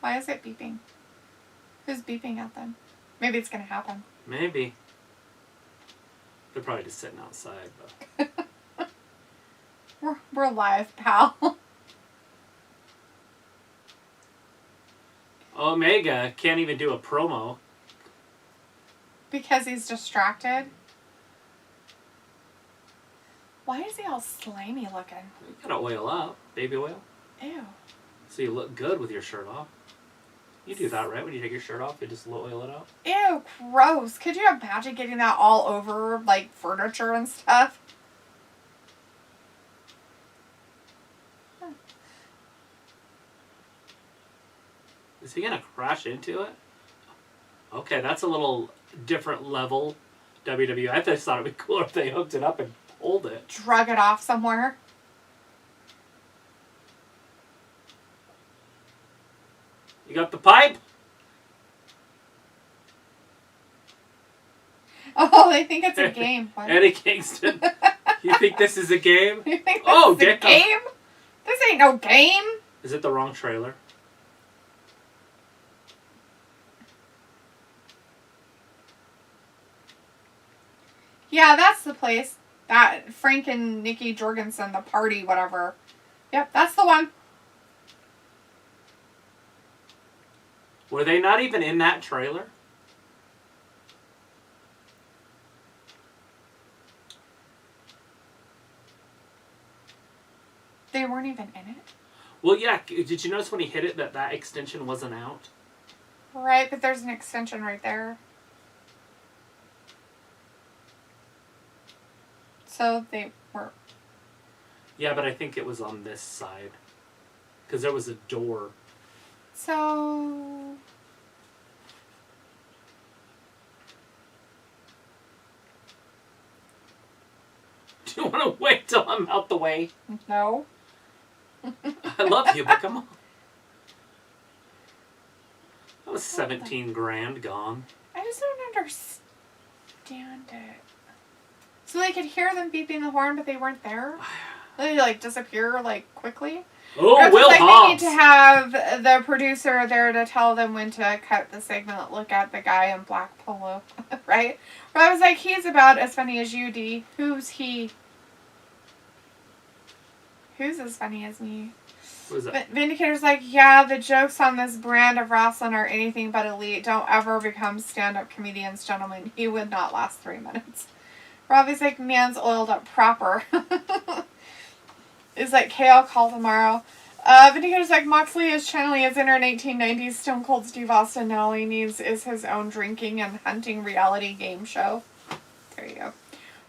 Why is it beeping? Who's beeping at them? Maybe it's gonna happen. Maybe. They're probably just sitting outside, but We're live, pal. Omega can't even do a promo. Because he's distracted. Why is he all slimy looking? You gotta oil up. Baby oil. Ew. So you look good with your shirt off. You do that, right? When you take your shirt off, you just oil it up. Ew, gross. Could you imagine getting that all over, like, furniture and stuff? Huh. Is he gonna crash into it? Okay, that's a little different level WWE. I just thought it'd be cooler if they hooked it up and pulled it. Drug it off somewhere. You got the pipe? Oh, they think it's a game. What? Eddie Kingston. You think this is a game? You think this Oh, is a get the- game? This ain't no game. Is it the wrong trailer? Yeah, that's the place. That Frank and Nikki Jorgensen, the party, whatever. Yep, that's the one. Were they not even in that trailer? They weren't even in it. Well, yeah. Did you notice when he hit it that extension wasn't out? Right, but there's an extension right there. So they were. Yeah, but I think it was on this side. Because there was a door. So. Do you want to wait till I'm out the way? No. I love you, but come on. That was 17 grand gone. I just don't understand it. So they could hear them beeping the horn, but they weren't there? They like disappear like quickly? Oh, It's Will like Hobbs. they need to have the producer there to tell them when to cut the segment. Look at the guy in black polo, right? But I was like, he's about as funny as you, D. Who's he? Who's as funny as me? What is that? Vindicator's like, yeah, the jokes on this brand of wrestling are anything but elite. Don't ever become stand-up comedians, gentlemen. He would not last 3 minutes. Robbie's like, man's oiled up proper. Is like, KL call tomorrow. Vindicator's like, Moxley is channeling his inner 1990s Stone Cold Steve Austin. Now all he needs is his own drinking and hunting reality game show. There you go.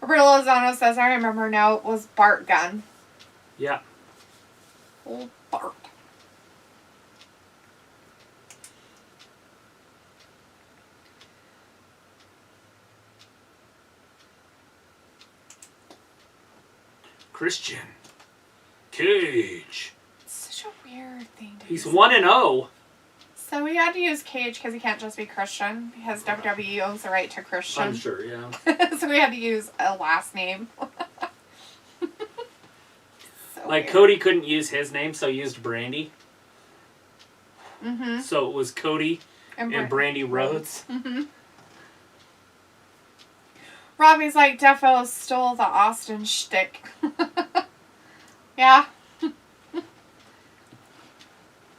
Roberto Lozano says, I remember now, it was Bart Gunn. Yeah. Old Bart. Christian Cage. It's such a weird thing to He's do. 1-0. So we had to use Cage because he can't just be Christian because WWE owns the right to Christian. I'm sure, yeah. So we had to use a last name. So Like weird. Cody couldn't use his name, so he used Brandy. Mm-hmm. So it was Cody and Brandy Rhodes. Mm-hmm. Robbie's like, Defo stole the Austin shtick. Yeah.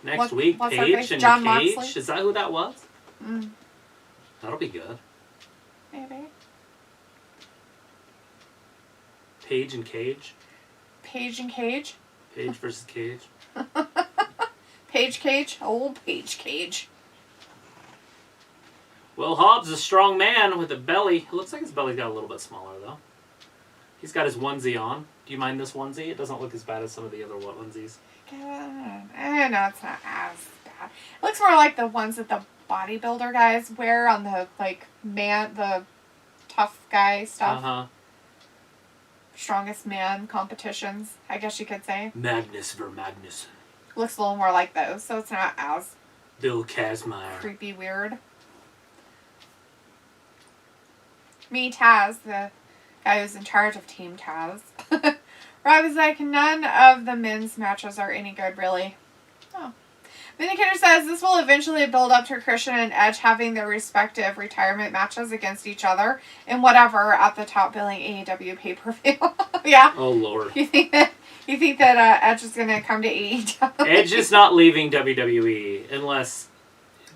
Next week, what's her Paige face? and John Cage. Moxley? Is that who that was? Mm, That'll be good. maybe. Paige and Cage. Paige and Cage. Paige versus Cage. Paige Cage. Old Paige Cage. Will Hobbs, a strong man with a belly. It looks like his belly got a little bit smaller, though. He's got his onesie on. Do you mind this onesie? It doesn't look as bad as some of the other onesies. No, it's not as bad. It looks more like the ones that the bodybuilder guys wear on the, the tough guy stuff. Uh-huh. Strongest man competitions, I guess you could say. Magnus ver Magnus. Looks a little more like those, so it's not as Bill Kazmaier. creepy weird. Me, Taz, the guy who's in charge of Team Taz. Rob is like, none of the men's matches are any good, really. Oh. Vindicator says this will eventually build up to Christian and Edge having their respective retirement matches against each other in whatever at the top billing AEW pay-per-view. Yeah. Oh, Lord. You think that Edge is going to come to AEW? Edge is not leaving WWE unless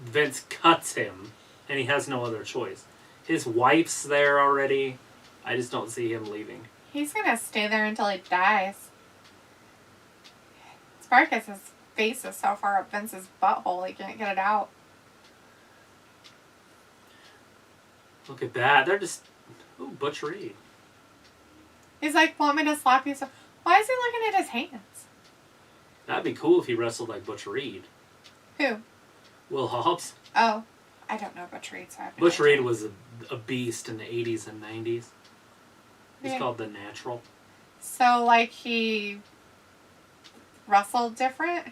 Vince cuts him and he has no other choice. His wife's there already. I just don't see him leaving. He's going to stay there until he dies. It's probably because his face is so far up Vince's butthole he can't get it out. Look at that. They're just... Ooh, Butch Reed. He's like, want me to slap you? So why is he looking at his hands? That'd be cool if he wrestled like Butch Reed. Who? Will Hobbs. Oh, I don't know Butch Reed, so I have no Butch idea. Reed was a beast in the 80s and 90s. He's Yeah. called The Natural. So, he wrestled different?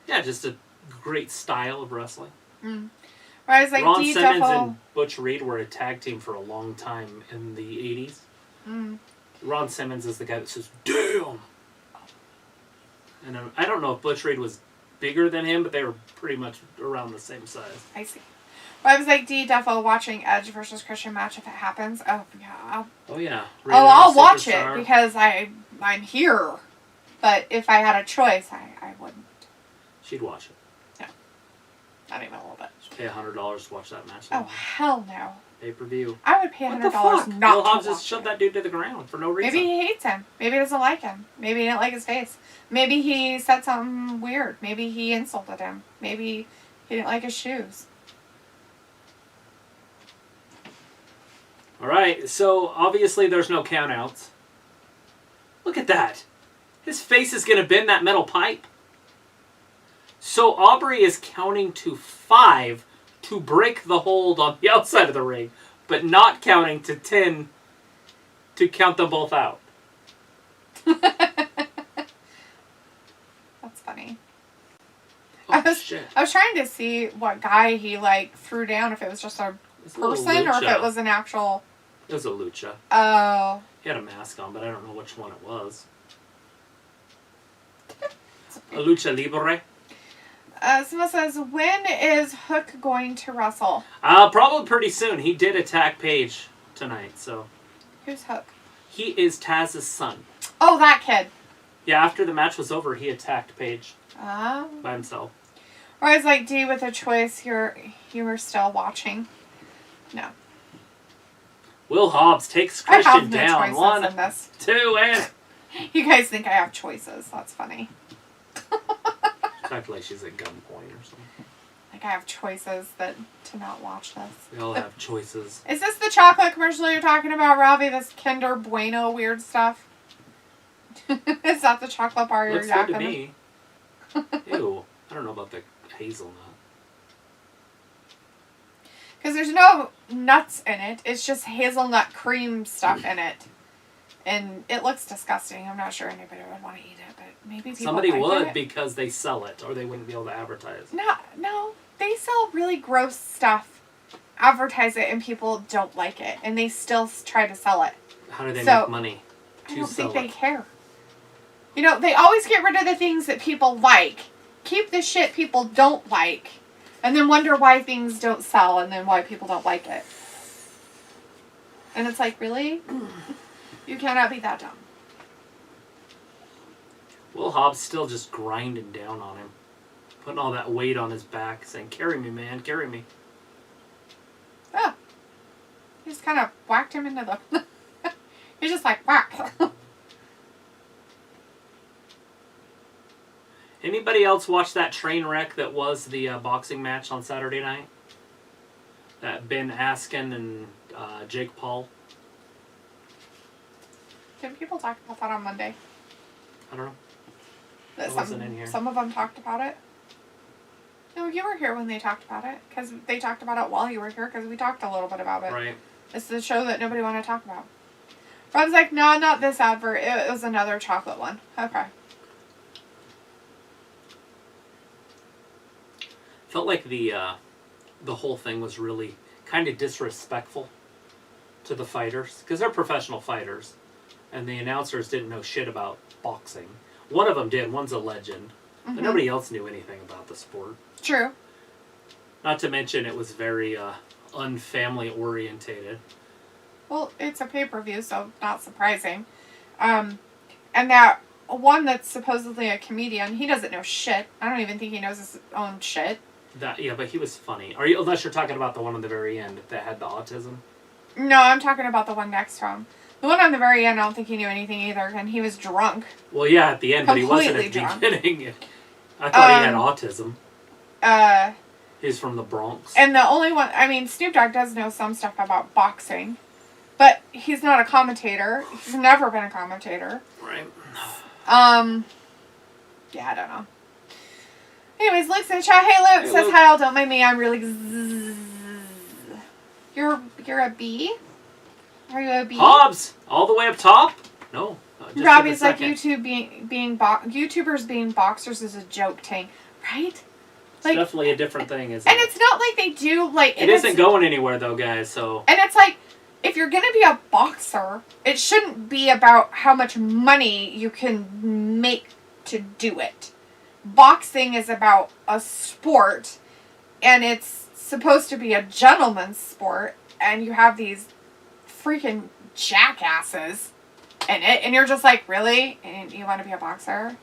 Yeah, just a great style of wrestling. Mm. Whereas, Ron D. Simmons Duffel... and Butch Reed were a tag team for a long time in the 80s. Mm. Ron Simmons is the guy that says, damn! And I don't know if Butch Reed was bigger than him, but they were pretty much around the same size. I see. Well, I was like, D. Duffel watching Edge versus Christian match if it happens. Oh, yeah. Oh, yeah. I'll watch it because I'm here. But if I had a choice, I wouldn't. She'd watch it. No. Not even a little bit. She'd pay $100 to watch that match. Oh, hell no. Pay-per-view. I would pay $100 What the fuck? not Will to Hobbs watch just shoved it. that dude to the ground for no reason. Maybe he hates him. Maybe he doesn't like him. Maybe he didn't like his face. Maybe he said something weird. Maybe he insulted him. Maybe he didn't like his shoes. Alright, so obviously there's no countouts. Look at that. His face is going to bend that metal pipe. So Aubrey is counting to 5 to break the hold on the outside of the ring, but not counting to 10 to count them both out. That's funny. Oh, shit. I was trying to see what guy he threw down, if it was just a It's a little person or if lucha. it was an actual... It was a lucha. Oh. He had a mask on, but I don't know which one it was. A lucha libre? Someone says, when is Hook going to wrestle? Probably pretty soon. He did attack Paige tonight, so... Who's Hook? He is Taz's son. Oh, that kid. Yeah, after the match was over, he attacked Paige Oh. by himself. Or I was like, D, with a choice, you were still watching. No. Will Hobbs takes I have Christian no down. choices 1, in this. 2, and... You guys think I have choices. That's funny. Act like she's at gunpoint or something. Like I have choices to not watch this. We all have choices. Is this the chocolate commercial you're talking about, Robbie? This Kinder Bueno weird stuff? Is that the chocolate bar you're Looks good to yapping? me. Ew. I don't know about the hazelnut. Because there's no nuts in it. It's just hazelnut cream stuff in it. And it looks disgusting. I'm not sure anybody would want to eat it, but maybe people Somebody like would it. because they sell it, or they wouldn't be able to advertise. No. They sell really gross stuff, advertise it, and people don't like it. And they still try to sell it. How do they So, make money I to don't sell think it? they care. You know, they always get rid of the things that people like. Keep the shit people don't like. And then wonder why things don't sell and then why people don't like it. And it's like, really? You cannot be that dumb. Will Hobbs still just grinding down on him. Putting all that weight on his back, saying, carry me, man, carry me. He just kind of whacked him into the... He's just like, whack. Anybody else watch that train wreck that was the boxing match on Saturday night? That Ben Askren and Jake Paul. Didn't people talk about that on Monday? I don't know. That I wasn't in here. Some of them talked about it. No, you were here when they talked about it. Because they talked about it while you were here. Because we talked a little bit about it. Right. It's the show that nobody wanted to talk about. Rob's like, no, not this advert. It was another chocolate one. Okay. Felt like the whole thing was really kind of disrespectful to the fighters. Because they're professional fighters. And the announcers didn't know shit about boxing. One of them did. One's a legend. Mm-hmm. But nobody else knew anything about the sport. True. Not to mention it was very unfamily orientated. Well, it's a pay-per-view, so not surprising. And that one that's supposedly a comedian, he doesn't know shit. I don't even think he knows his own shit. Yeah, but he was funny. Unless you're talking about the one on the very end that had the autism? No, I'm talking about the one next to him. The one on the very end, I don't think he knew anything either, and he was drunk. Well, yeah, at the end, but he wasn't at the beginning. I thought he had autism. He's from the Bronx. And the only one, I mean, Snoop Dogg does know some stuff about boxing, but he's not a commentator. He's never been a commentator. Right. Yeah, I don't know. Anyways, Luke's in the chat. Hey, Luke. Says, hi, all. Don't mind me. I'm really You're a bee? Are you a bee? Hobbs! All the way up top? No. Robbie's like, YouTubers being boxers is a joke, Tank. Right? It's definitely a different thing, isn't it? And it's not like they do, like... It isn't going anywhere, though, guys, so... And it's like, if you're going to be a boxer, it shouldn't be about how much money you can make to do it. Boxing is about a sport, and it's supposed to be a gentleman's sport, and you have these freaking jackasses in it, and you're just like, really? And you want to be a boxer?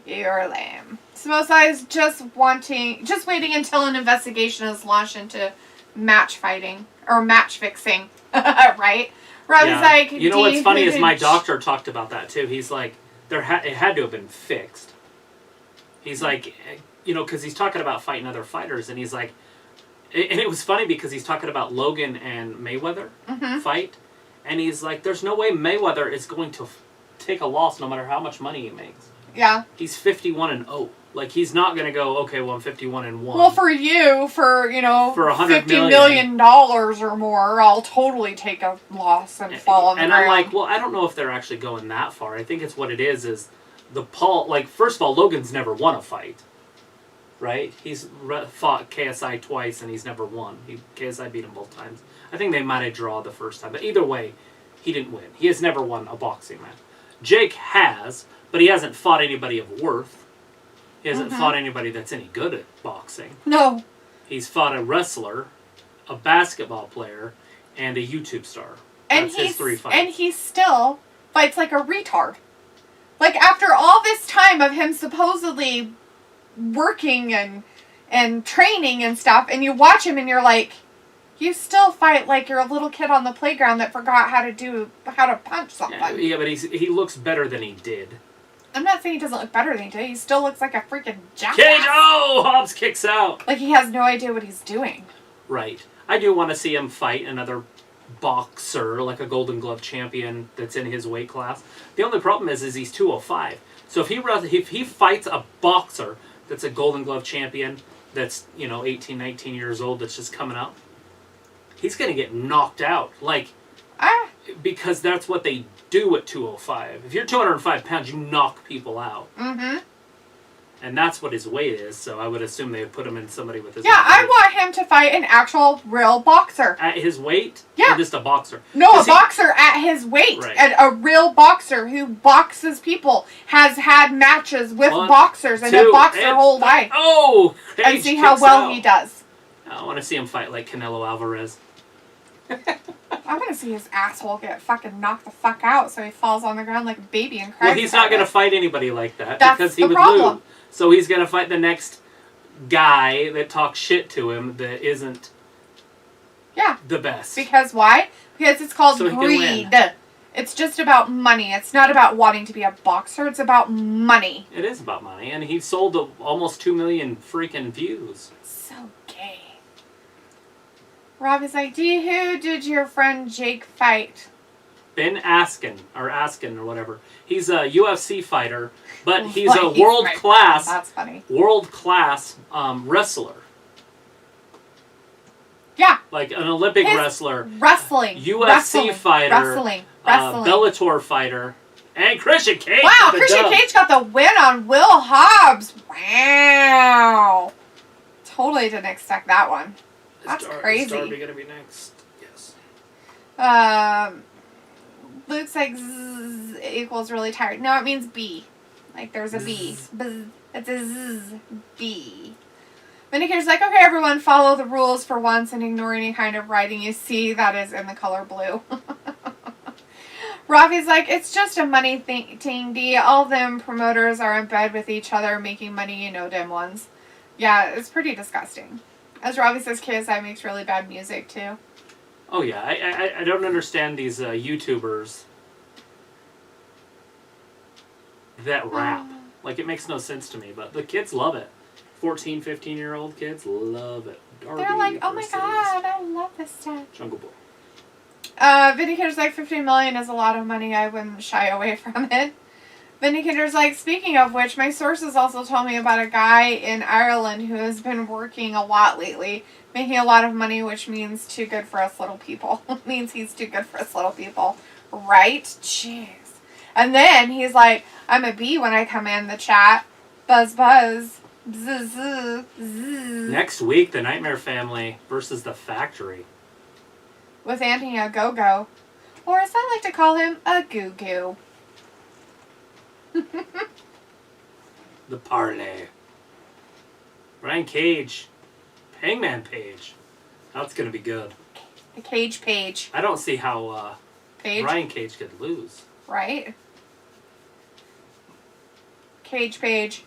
You're lame. Smosa is just waiting until an investigation is launched into match fighting or match fixing, right? Robbie's like, you know what's funny is my doctor talked about that too. He's like, it had to have been fixed. He's like, because he's talking about fighting other fighters, and he's like, and it was funny because he's talking about Logan and Mayweather fight, and he's like, there's no way Mayweather is going to take a loss no matter how much money he makes. Yeah. He's 51-0. Like, he's not going to go, okay, well, I'm 51-1. Well, for you, for $100 $50 million or more, I'll totally take a loss and fall on the ground. And I'm like, well, I don't know if they're actually going that far. I think it's what it is the Paul, like, first of all, Logan's never won a fight. Right? He's fought KSI twice, and he's never won. KSI beat him both times. I think they might have drawn the first time. But either way, he didn't win. He has never won a boxing match. Jake has, but he hasn't fought anybody of worth. He hasn't fought anybody that's any good at boxing. No. He's fought a wrestler, a basketball player, and a YouTube star. That's his 3 fights. And he still fights like a retard. Like, after all this time of him supposedly working and training and stuff, and you watch him and you're like, you still fight like you're a little kid on the playground that forgot how to punch something. Yeah, but he looks better than he did. I'm not saying he doesn't look better than he did. He still looks like a freaking jackass. Oh, Hobbs kicks out. Like he has no idea what he's doing. Right. I do want to see him fight another boxer, like a Golden Glove champion that's in his weight class. The only problem is he's 205. So if he fights a boxer that's a Golden Glove champion that's, 18, 19 years old that's just coming up, he's going to get knocked out. Because that's what they do at 205. If you're 205 pounds, you knock people out. Mm-hmm. And that's what his weight is, so I would assume they would put him in somebody with his weight. I want him to fight an actual, real boxer. At his weight? Yeah. Or just a boxer? No, a boxer at his weight. Right. And a real boxer who boxes people, has had matches with boxers, and have boxed their whole life. Oh! And see how well he does. I want to see him fight like Canelo Alvarez. I want to see his asshole get fucking knocked the fuck out so he falls on the ground like a baby and cries. Well, he's not going to fight anybody like that. That's because he the would problem. lose. So he's going to fight the next guy that talks shit to him that isn't the best. Because why? Because it's called greed. It's just about money. It's not about wanting to be a boxer. It's about money. It is about money, and he sold almost 2 million freaking views. So gay. Rob is like, who did your friend Jake fight? Ben Askin or whatever. He's a UFC fighter, but he's a world class. That's funny. World class wrestler. Yeah. Like an Olympic wrestler. Wrestling. UFC fighter. Wrestling. Bellator fighter. And Christian Cage. Wow, Christian Cage got the win on Will Hobbs. Wow. Totally didn't expect that one. That's crazy. Is Darby going to be next? Yes. Luke's like, zzz equals really tired. No, it means B. Like there's a B. Bzz. It's a zzz. B. Vindicator's like, okay, everyone, follow the rules for once and ignore any kind of writing you see that is in the color blue. Ravi's like, it's just a money thing, D. All them promoters are in bed with each other making money, dim ones. Yeah, it's pretty disgusting. As Ravi says, KSI makes really bad music, too. Oh, yeah. I don't understand these YouTubers that rap. Like, it makes no sense to me, but the kids love it. 14, 15-year-old kids love it. Darby They're like, oh my god, I love this stuff. Jungle Boy. Vindicator's like, 15 million is a lot of money. I wouldn't shy away from it. Vindicator's like, speaking of which, my sources also told me about a guy in Ireland who has been working a lot lately, making a lot of money, which means too good for us little people. Means he's too good for us little people. Right? Jeez. And then he's like, I'm a bee when I come in the chat. Buzz, buzz. Bzz, bzz, bzz. Next week, the Nightmare Family versus the Factory. With Anthony a go-go. Or as I like to call him, a goo-goo. The Parlay. Ryan Cage. Hangman Page. That's going to be good. The Cage Page. I don't see how Ryan Cage could lose. Right? Cage Page.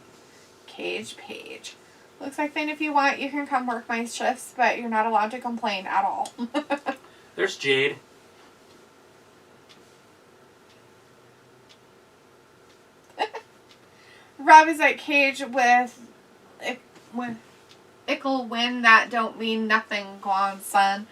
Cage Page. Looks like then if you want, you can come work my shifts, but you're not allowed to complain at all. There's Jade. Robbie's like, Cage with ickle win that don't mean nothing, go on, son.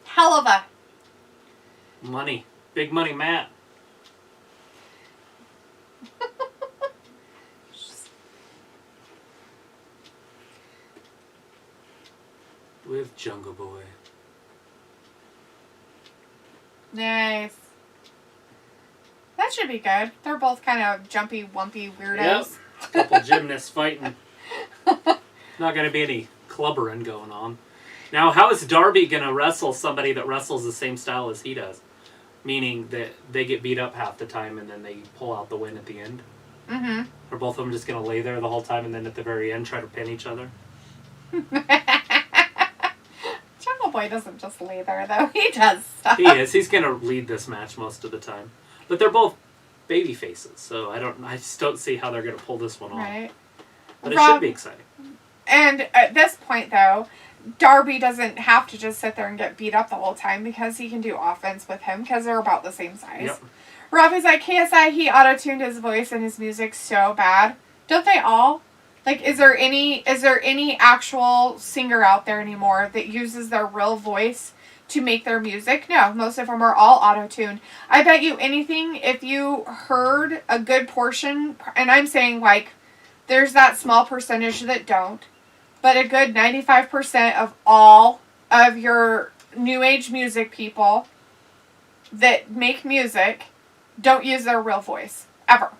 Hell of a Money. Big money, Matt. With Jungle Boy. Nice. That should be good. They're both kind of jumpy, wumpy weirdos. Yep. A couple gymnasts fighting. Not going to be any clubbering going on. Now, how is Darby going to wrestle somebody that wrestles the same style as he does? Meaning that they get beat up half the time and then they pull out the win at the end? Mm-hmm. Or both of them just going to lay there the whole time and then at the very end try to pin each other? Jungle Boy doesn't just lay there, though. He does stuff. He is. He's going to lead this match most of the time. But they're both baby faces, so I just don't see how they're going to pull this one off. Right. But it should be exciting. And at this point, though, Darby doesn't have to just sit there and get beat up the whole time because he can do offense with him because they're about the same size. Yep. Robbie's like, KSI, he auto-tuned his voice and his music so bad. Don't they all? Like, is there any actual singer out there anymore that uses their real voice to make their music? No, most of them are all auto-tuned. I bet you anything, if you heard a good portion, and I'm saying, like, there's that small percentage that don't, but a good 95% of all of your new age music people that make music don't use their real voice. Ever.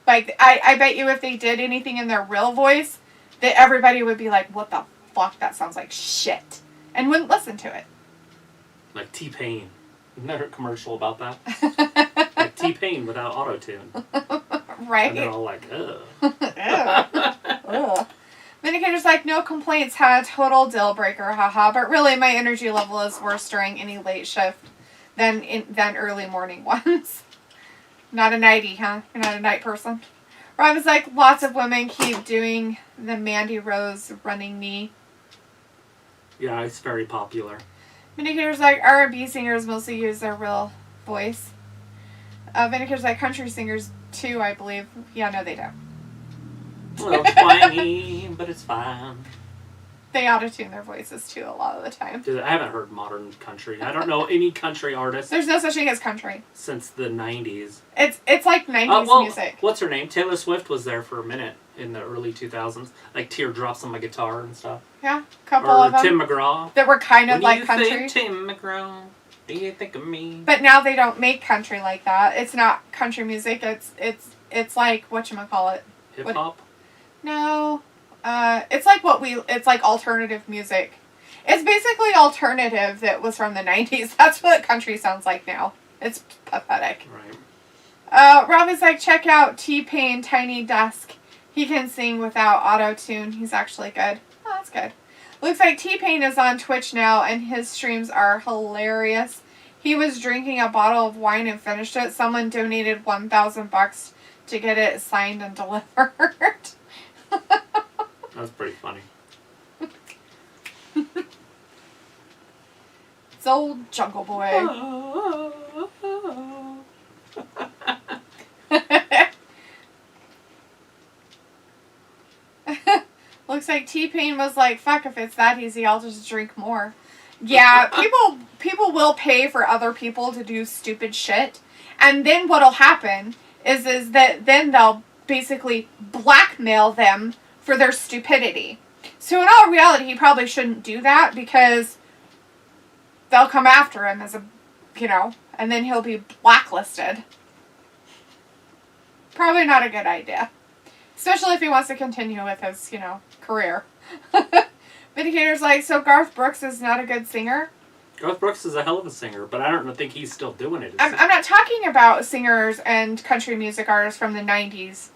Like, I bet you if they did anything in their real voice, that everybody would be like, what the fuck? That sounds like shit. And wouldn't listen to it. Like T-Pain. Isn't there a commercial about that? Like T-Pain without auto-tune. Right? And they're all like, ugh. Ugh. Ugh. Vindicator's like, like, no complaints, had a total deal breaker, haha. But really, my energy level is worse during any late shift than early morning ones. Not a nighty, huh? You're not a night person. Rob was like, lots of women keep doing the Mandy Rose running knee. Yeah, it's very popular. Vindicator's like, R&B singers mostly use their real voice. Vindicator's like, country singers too, I believe. Yeah, no, they don't. A little twangy, but it's fine. They auto-tune their voices too a lot of the time. Dude, I haven't heard modern country. I don't know any country artists. There's no such thing as country. Since the 90s. It's like 90s music. What's her name? Taylor Swift was there for a minute in the early 2000s. Like Teardrops on My Guitar and stuff. Yeah, a couple of them. Tim McGraw. That were kind of like country. When you think Tim McGraw, do you think of me? But now they don't make country like that. It's not country music. It's like, whatchamacallit? Hip-hop? No. It's like alternative music. It's basically alternative that was from the 90s. That's what country sounds like now. It's pathetic. Right. Rob is like, check out T-Pain Tiny Desk. He can sing without auto-tune. He's actually good. Oh, that's good. Looks like T-Pain is on Twitch now, and his streams are hilarious. He was drinking a bottle of wine and finished it. Someone donated $1,000 to get it signed and delivered. That's pretty funny. It's old Jungle Boy. Looks like T-Pain was like, fuck, if it's that easy, I'll just drink more. Yeah, people will pay for other people to do stupid shit. And then what'll happen is that then they'll basically blackmail them for their stupidity. So in all reality, he probably shouldn't do that because they'll come after him as a, and then he'll be blacklisted. Probably not a good idea. Especially if he wants to continue with his, career. Vindicator's like, so Garth Brooks is not a good singer? Garth Brooks is a hell of a singer, but I don't think he's still doing it. I'm not talking about singers and country music artists from the 90s.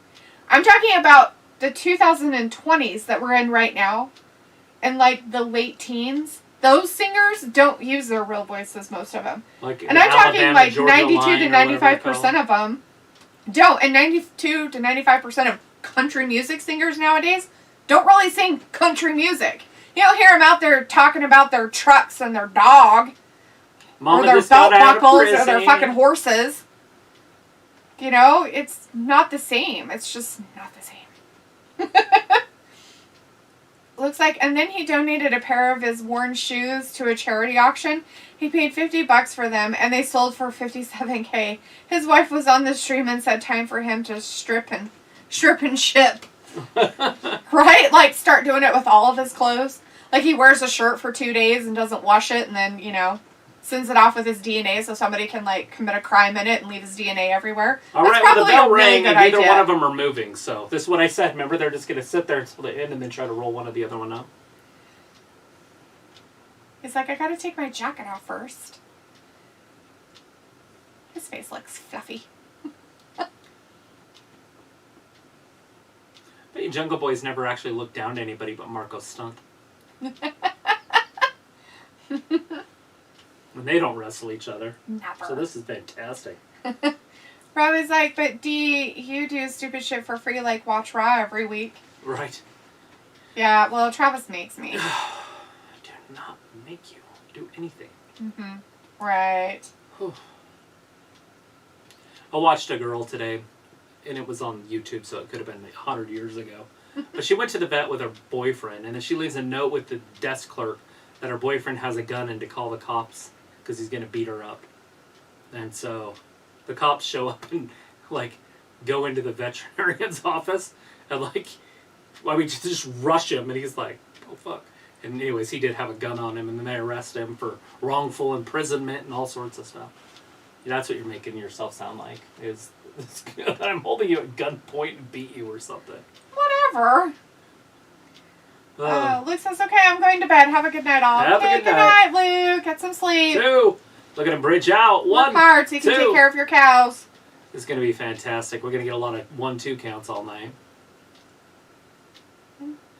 I'm talking about the 2020s that we're in right now. And like the late teens. Those singers don't use their real voices, most of them. And I'm talking like Georgia 92 to 95% of them don't. And 92 to 95% of country music singers nowadays don't really sing country music. You don't hear them out there talking about their trucks and their dog. Mama or their belt buckles or their fucking horses. It's not the same. It's just not the same. Looks like, and then he donated a pair of his worn shoes to a charity auction. He paid $50 for them, and they sold for $57K. His wife was on the stream and said time for him to strip and ship. Right? Like, start doing it with all of his clothes. Like, he wears a shirt for 2 days and doesn't wash it, and then, sends it off with his DNA so somebody can, like, commit a crime in it and leave his DNA everywhere. All right, well, the bell rang and neither one of them are moving. So this is what I said. Remember, they're just going to sit there until the end and then try to roll one or the other one up. He's like, I got to take my jacket off first. His face looks fluffy. But Jungle Boy's never actually looked down to anybody but Marco Stunt. And they don't wrestle each other. Never. So this is fantastic. Robbie's like, but D, you do stupid shit for free, like watch Raw every week. Right. Yeah, well, Travis makes me. I do not make you do anything. Mm-hmm. Right. I watched a girl today, and it was on YouTube, so it could have been 100 years ago. But she went to the vet with her boyfriend, and then she leaves a note with the desk clerk that her boyfriend has a gun and to call the cops because he's going to beat her up. And so the cops show up and, like, go into the veterinarian's office and, like, just rush him. And he's like, oh, fuck. And anyways, he did have a gun on him, and then they arrest him for wrongful imprisonment and all sorts of stuff. That's what you're making yourself sound like, is I'm holding you at gunpoint and beat you or something. Whatever. Luke says, okay, I'm going to bed. Have a good night, all. Have a good night, Luke. Get some sleep. 2. Look at him bridge out. 1, Work hard so you can take care of your cows. It's going to be fantastic. We're going to get a lot of 1-2 counts all night.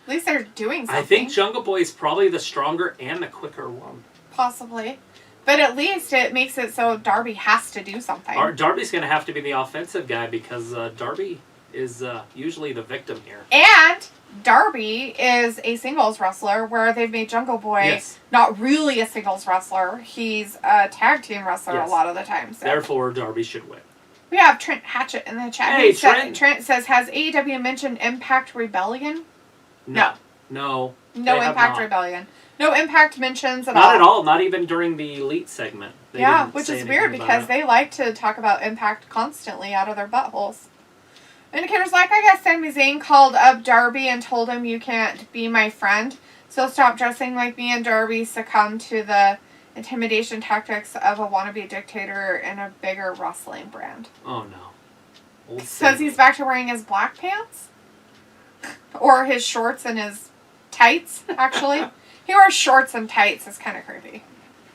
At least they're doing something. I think Jungle Boy is probably the stronger and the quicker one. Possibly. But at least it makes it so Darby has to do something. Darby's going to have to be the offensive guy because Darby is usually the victim here. And Darby is a singles wrestler where they've made Jungle Boy not really a singles wrestler. He's a tag team wrestler a lot of the time. So. Therefore, Darby should win. We have Trent Hatchett in the chat. Hey, Trent. Trent says, has AEW mentioned Impact Rebellion? No. No Impact Rebellion. No Impact mentions at all. Not at all. Not even during the Elite segment. Which is weird because they like to talk about Impact constantly out of their buttholes. Indicator's like, I guess Sami Zayn called up Darby and told him you can't be my friend. So stop dressing like me, and Darby succumbed to the intimidation tactics of a wannabe dictator in a bigger wrestling brand. Oh no. Says he's back to wearing his black pants? Or his shorts and his tights, actually. He wears shorts and tights. It's kind of creepy.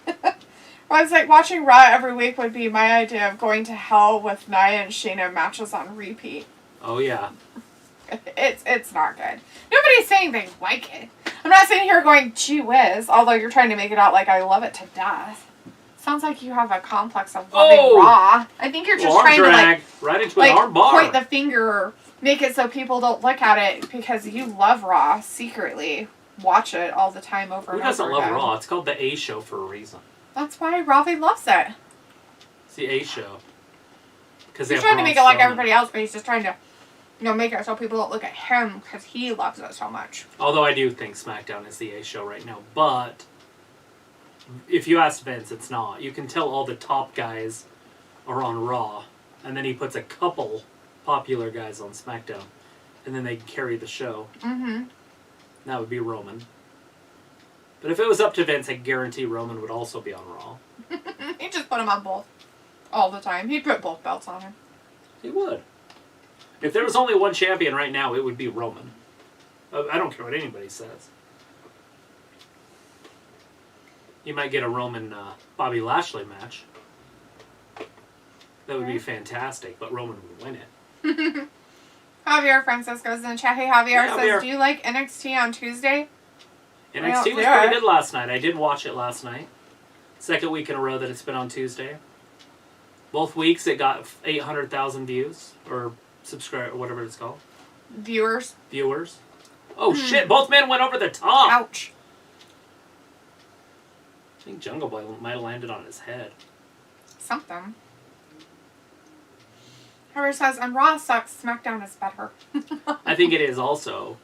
I was like, watching Raw every week would be my idea of going to hell with Nia and Shayna matches on repeat. Oh, yeah. It's not good. Nobody's saying they like it. I'm not sitting here going, gee whiz, although you're trying to make it out like I love it to death. Sounds like you have a complex of loving Raw. I think you're just trying to right into an arm bar. Point the finger, or make it so people don't look at it because you love Raw secretly. Watch it all the time over and over again. Who doesn't love Raw? It's called the A Show for a reason. That's why Ravi loves it. It's the A Show. He's trying to make it like everybody else, but he's just trying to, make it so people don't look at him because he loves it so much. Although I do think SmackDown is the A Show right now, but if you ask Vince, it's not. You can tell all the top guys are on Raw, and then he puts a couple popular guys on SmackDown, and then they carry the show. Mm-hmm. That would be Roman. But if it was up to Vince, I guarantee Roman would also be on Raw. He'd just put him on both. All the time. He'd put both belts on him. He would. If there was only one champion right now, it would be Roman. I don't care what anybody says. You might get a Roman Bobby Lashley match. That would be fantastic, but Roman would win it. Javier Francisco's in the chat. Hey, Javier says, do you like NXT on Tuesday? NXT was pretty good last night. I did watch it last night. Second week in a row that it's been on Tuesday. Both weeks it got 800,000 views, or subscribe, or whatever it's called. Viewers. Oh shit, both men went over the top. Ouch. I think Jungle Boy might have landed on his head. Something. Whoever says, and Raw sucks, SmackDown is better. I think it is also.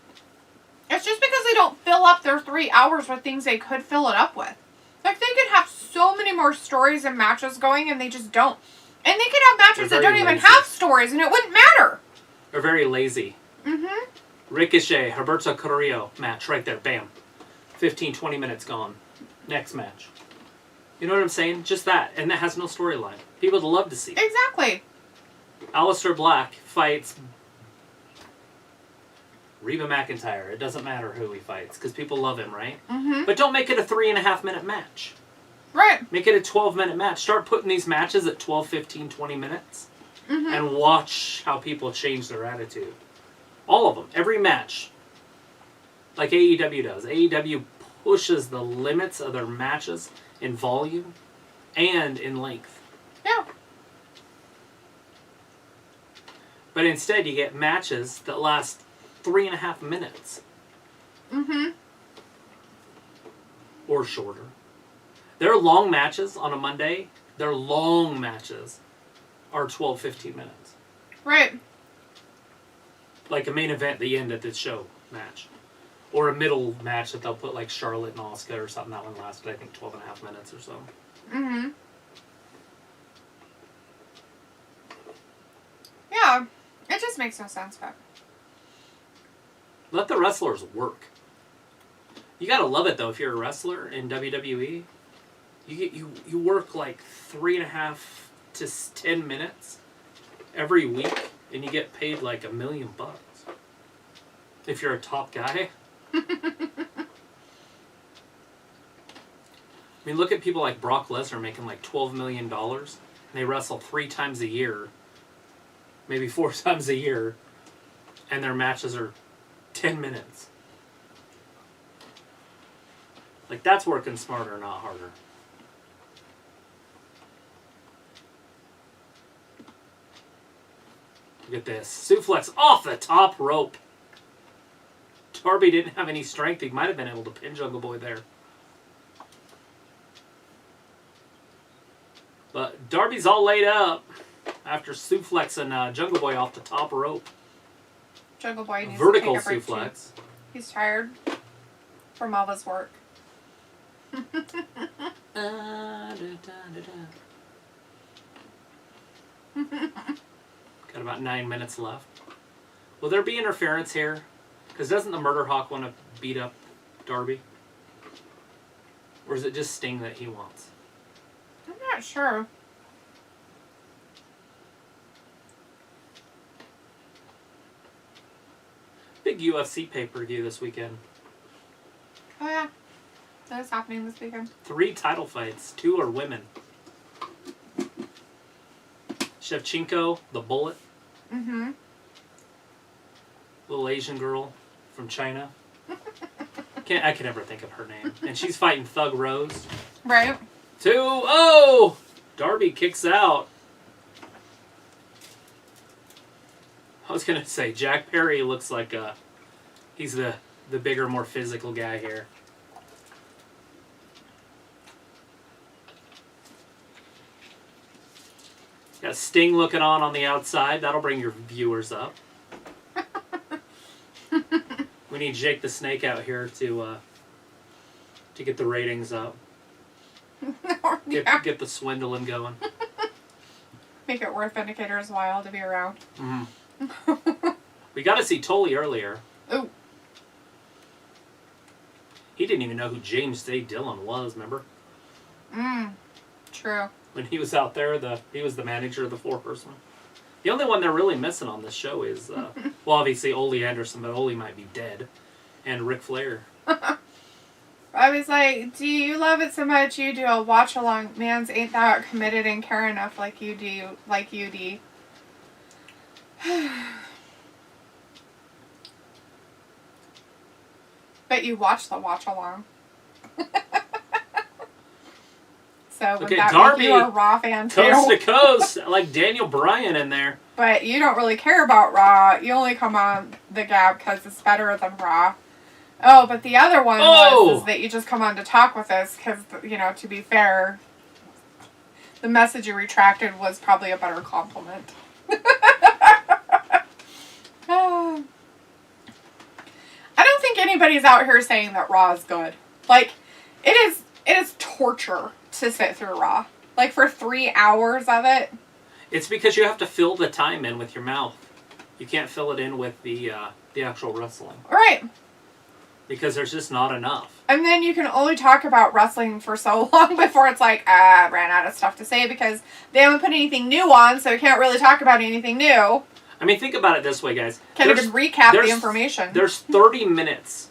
It's just because they don't fill up their 3 hours with things they could fill it up with. Like, they could have so many more stories and matches going, and they just don't. And they could have matches that don't even have stories, and it wouldn't matter. They're very lazy. Mm-hmm. Ricochet, Humberto Carrillo match right there. Bam. 15, 20 minutes gone. Next match. You know what I'm saying? Just that. And that has no storyline. People would love to see it. Exactly. Aleister Black fights Reba McEntire. It doesn't matter who he fights because people love him, right? Mm-hmm. But don't make it a 3.5 minute match. Right. Make it a 12-minute match. Start putting these matches at 12, 15, 20 minutes. Mm-hmm. And watch how people change their attitude. All of them. Every match. Like AEW does. AEW pushes the limits of their matches in volume and in length. Yeah. But instead you get matches that last 3.5 minutes. Mm-hmm. Or shorter. Their long matches on a Monday, their long matches are 12, 15 minutes. Right. Like a main event, the end of the show match. Or a middle match that they'll put like Charlotte and Asuka or something. That one lasted, I think, 12.5 minutes or so. Mm-hmm. Yeah. It just makes no sense, but... Let the wrestlers work. You gotta love it, though, if you're a wrestler in WWE. You work like 3.5 to 10 minutes every week, and you get paid like $1 million if you're a top guy. I mean, look at people like Brock Lesnar making like $12 million, and they wrestle 3 times a year, maybe 4 times a year, and their matches are 10 minutes. Like, that's working smarter, not harder. Look at this. Suplex off the top rope. Darby didn't have any strength. He might have been able to pin Jungle Boy there. But Darby's all laid up after suplexing Jungle Boy off the top rope. Jungle Boy needs Vertical to take a break suplex. too. He's tired from all his work. Got about 9 minutes left. Will there be interference here? Because doesn't the Murder Hawk want to beat up Darby? Or is it just Sting that he wants? I'm not sure. Big UFC pay-per-view this weekend. Oh yeah, that's happening this weekend. 3 title fights. 2 are women. Shevchenko, the Bullet. Mm-hmm. Little Asian girl from China. I can never think of her name. And she's fighting Thug Rose. Right. 2-0! Darby kicks out. I was going to say, Jack Perry looks like he's the bigger, more physical guy here. Got Sting looking on the outside. That'll bring your viewers up. We need Jake the Snake out here to get the ratings up. Get the swindling going. Make it worth Vindicator's while to be around. Mm-hmm. We got to see Tully earlier. Ooh. He didn't even know who James J. Dillon was, remember? True. When he was out there, he was the manager of the 4-Horsemen. The only one they're really missing on this show is, well, obviously Ole Anderson, but Ole might be dead. And Ric Flair. I was like, do you love it so much you do a watch along? Mans ain't that committed and care enough like you do. But you watch the watch along. So would that Darby, make you a Raw fan too? Coast to coast, like Daniel Bryan in there. But you don't really care about Raw. You only come on the Gab because it's better than Raw. Oh, but the other one was that you just come on to talk with us because, to be fair, the message you retracted was probably a better compliment. I don't think anybody's out here saying that Raw is good. Like, it is torture to sit through Raw. Like, for 3 hours of it. It's because you have to fill the time in with your mouth. You can't fill it in with the actual wrestling. Right. Because there's just not enough. And then you can only talk about wrestling for so long before it's like, I ran out of stuff to say because they haven't put anything new on, so you can't really talk about anything new. I mean, think about it this way, guys. Can't even recap the information. There's 30 minutes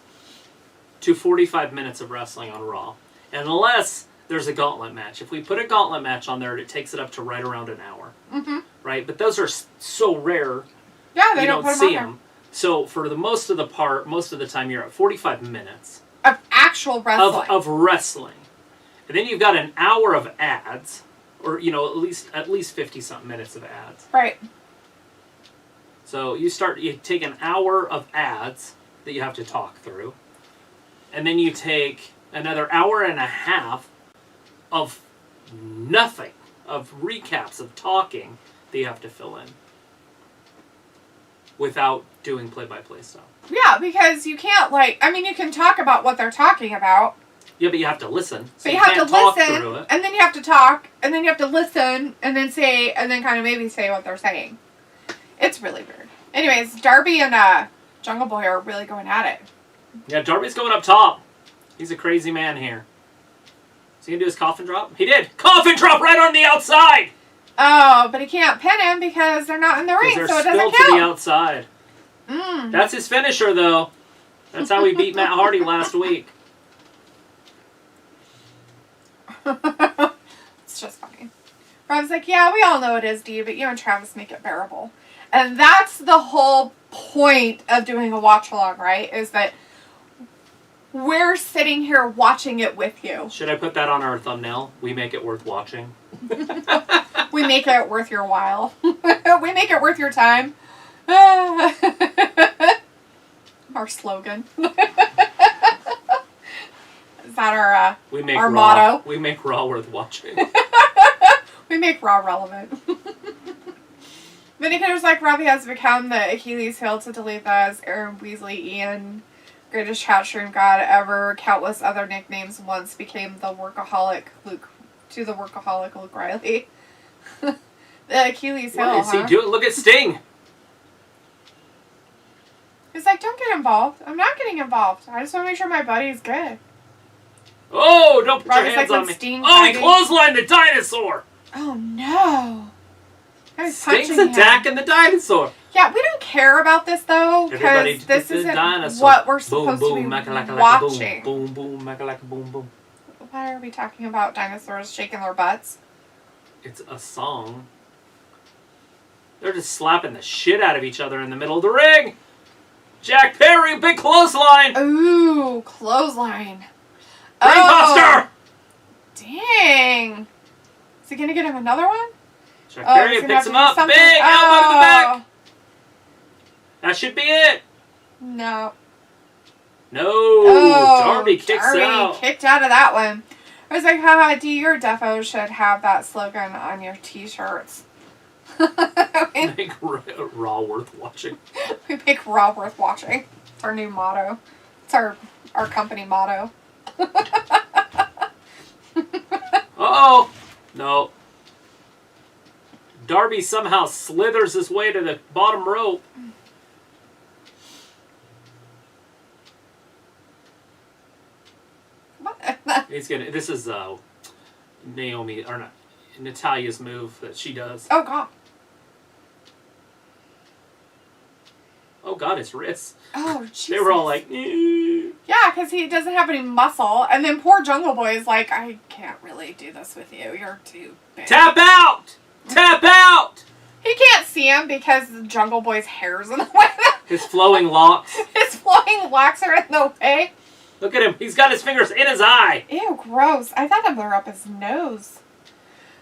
to 45 minutes of wrestling on Raw. Unless there's a gauntlet match. If we put a gauntlet match on there, it takes it up to right around an hour. Mm-hmm. Right? But those are so rare, yeah, they you don't don't put see them on them. So for most of the time, you're at 45 minutes. Of actual wrestling. Of wrestling. And then you've got an hour of ads. Or, at least 50-something minutes of ads. Right. So you take an hour of ads that you have to talk through. And then you take another hour and a half of nothing. Of recaps, of talking that you have to fill in. Without doing play-by-play stuff. Yeah, because you can't, you can talk about what they're talking about. Yeah, but you have to listen. So but you have to listen, through it. and then you have to talk, and then you have to listen, and then kind of maybe say what they're saying. It's really weird. Anyways, Darby and Jungle Boy are really going at it. Yeah, Darby's going up top. He's a crazy man here. Is he going to do his coffin drop? He did! Coffin drop right on the outside! Oh, but he can't pin him because they're not in the ring, so it doesn't count. To the outside. That's his finisher, though. That's how he beat Matt Hardy last week. It's just funny. I was like, yeah, we all know it is, Dee, but you and Travis make it bearable. And that's the whole point of doing a watch-along, right? Is that we're sitting here watching it with you. Should I put that on our thumbnail? We make it worth watching. We make it worth your while. We make it worth your time. Our slogan. Is that our our motto? We make Raw worth watching. We make Raw relevant. Vindicators like Robbie has become the Achilles heel to Talitha as Aaron Weasley, Ian, greatest chat room god ever, countless other nicknames once became the workaholic Luke Riley. The Achilles heel, What is he doing? Look at Sting. He's like, don't get involved. I'm not getting involved. I just want to make sure my buddy's good. Oh, don't put Robbie's your hands like on me. Sting Oh, he fighting. clotheslined the dinosaur. Oh, no. I was Sting's punching him. attacking the dinosaur. Yeah, we don't care about this, though, Everybody because this the isn't dinosaur. what we're supposed boom, to be makalaka, watching. Boom, boom, makalaka, boom, boom. Why are we talking about dinosaurs shaking their butts? It's a song. They're just slapping the shit out of each other in the middle of the ring. Jack Perry, big clothesline. Ooh, clothesline. Ringbuster. Dang. Is he going to get him another one? Jack Perry he's gonna picks have him to do up. something. Big elbow to the back. That should be it. No. No. Darby kicks out. Kicked out of that one. I was like, haha, D, your defo should have that slogan on your t-shirts. Make Raw worth watching. We make Raw worth watching. It's our new motto. It's our company motto. Uh-oh. No. Darby somehow slithers his way to the bottom rope. What? He's gonna. This is Naomi or not Natalia's move that she does. Oh god. Oh god, his wrists. Oh Jesus. They were all like, yeah, because he doesn't have any muscle, and then poor Jungle Boy is like, I can't really do this with you. You're too big. tap out, tap out. He can't see him because the Jungle Boy's hair's in the way. His flowing locks. His flowing locks are in the way. Look at him. He's got his fingers in his eye. Ew, gross. I thought they were up his nose.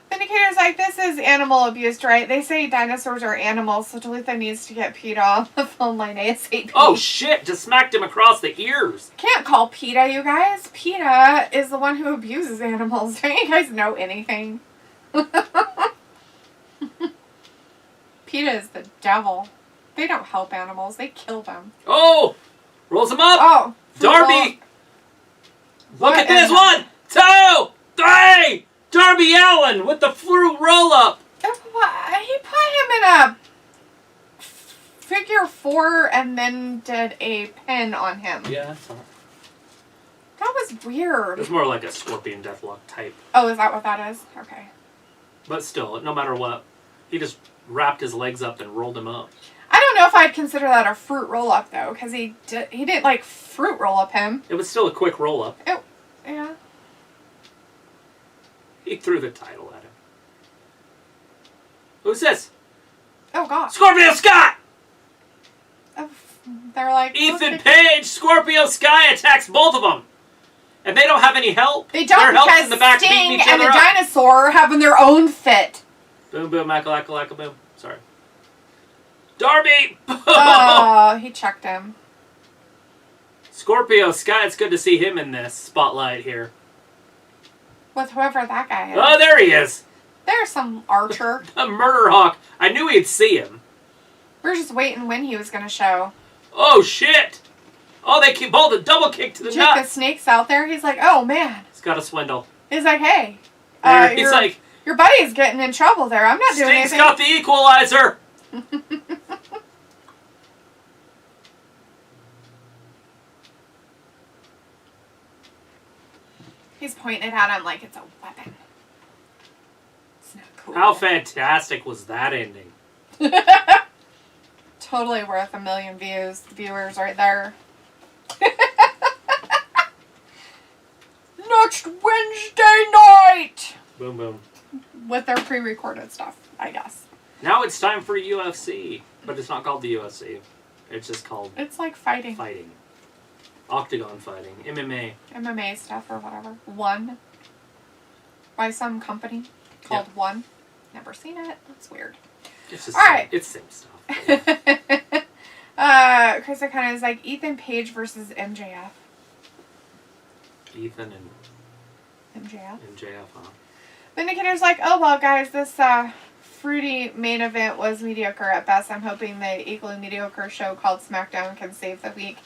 Vindicator's like, this is animal abuse, right? They say dinosaurs are animals, so Talitha needs to get PETA on the phone line ASAP. Oh shit, just smacked him across the ears. Can't call PETA, you guys. PETA is the one who abuses animals. Don't you guys know anything? PETA is the devil. They don't help animals. They kill them. Oh! Rolls him up. Oh. Darby! Look at this. 1, 2, 3! Darby Allin with the fruit roll-up. He put him in a figure 4 and then did a pin on him. Yeah, I saw it. That was weird. It's more like a Scorpion Deathlock type. Oh, is that what that is? Okay. But still, no matter what, he just wrapped his legs up and rolled him up. I don't know if I'd consider that a fruit roll-up, though, because he didn't, like, fruit roll-up him. It was still a quick roll-up. Yeah. He threw the title at him. Who's this? Oh, God. Scorpio Sky! Oh, they're like... Ethan Page, Scorpio Sky attacks both of them. And they don't have any help. They don't, Their help's because in the back Sting beating each and other the up. dinosaur are having their own fit. Boom, boom, makalaka, boom. Sorry. Darby! Oh, he checked him. Scorpio Sky, it's good to see him in this spotlight here. With whoever that guy is. Oh, there he is. There's some archer. A murder hawk. I knew we'd see him. We were just waiting when he was going to show. Oh, shit. Oh, they keep all the double kick to the Jake the nuts. Snake's out there. He's like, oh, man. He's got a swindle. He's like, hey. He's like, your buddy's getting in trouble there. I'm not doing Sting's anything. got the equalizer. He's pointing it at him like it's a weapon. It's not cool. How fantastic was that ending? Totally worth 1 million viewers right there. Next Wednesday night! Boom, boom. With their pre-recorded stuff, I guess. Now it's time for UFC. But it's not called the UFC. It's just called It's like fighting. fighting. Octagon fighting, MMA stuff or whatever. One. By some company called One. Never seen it. That's weird. It's just it's the same stuff. Chris kind of is like Ethan Page versus MJF. Ethan and MJF, huh? Vindicator's like, oh well guys, this fruity main event was mediocre at best. I'm hoping the equally mediocre show called SmackDown can save the week.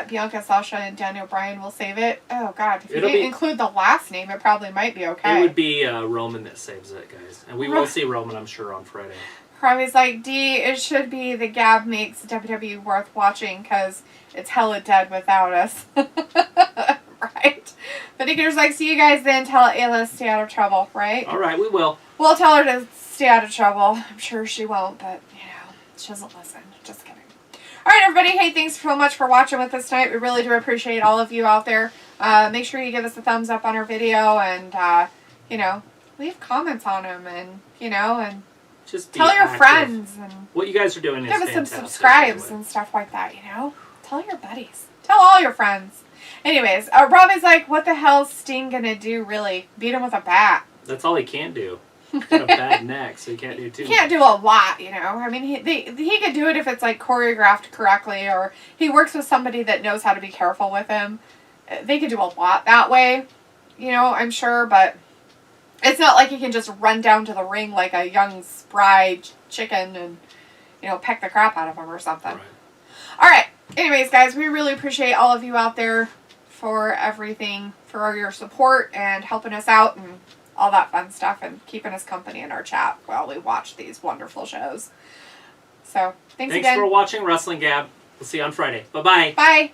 Bianca, Sasha, and Daniel Bryan will save it. Oh god, if you didn't include the last name, it probably might be okay. It would be Roman that saves it, guys. And we will see Roman, I'm sure, on Friday. Robbie's like, D, it should be the Gab makes WWE worth watching because it's hella dead without us. Right? Vindicator's like, see you guys then. Tell Ayla to stay out of trouble, right? All right, we will. We'll tell her to stay out of trouble. I'm sure she won't, but, she doesn't listen. Just kidding. All right, everybody. Hey, thanks so much for watching with us tonight. We really do appreciate all of you out there. Make sure you give us a thumbs up on our video and, leave comments on them and, and just tell your friends. And what you guys are doing is give us fantastic, some subscribes and stuff like that, Tell your buddies. Tell all your friends. Anyways, Robbie's like, what the hell's Sting going to do, really? Beat him with a bat. That's all he can do. He's got a bad neck, so he can't do too much. He can't do a lot, I mean, he could do it if it's, like, choreographed correctly, or he works with somebody that knows how to be careful with him. They could do a lot that way, I'm sure, but it's not like he can just run down to the ring like a young, spry chicken and, peck the crap out of him or something. Right. All right. Anyways, guys, we really appreciate all of you out there for everything, for your support and helping us out and all that fun stuff and keeping us company in our chat while we watch these wonderful shows. So, thanks again. Thanks for watching Wrestling Gab. We'll see you on Friday. Bye-bye. Bye.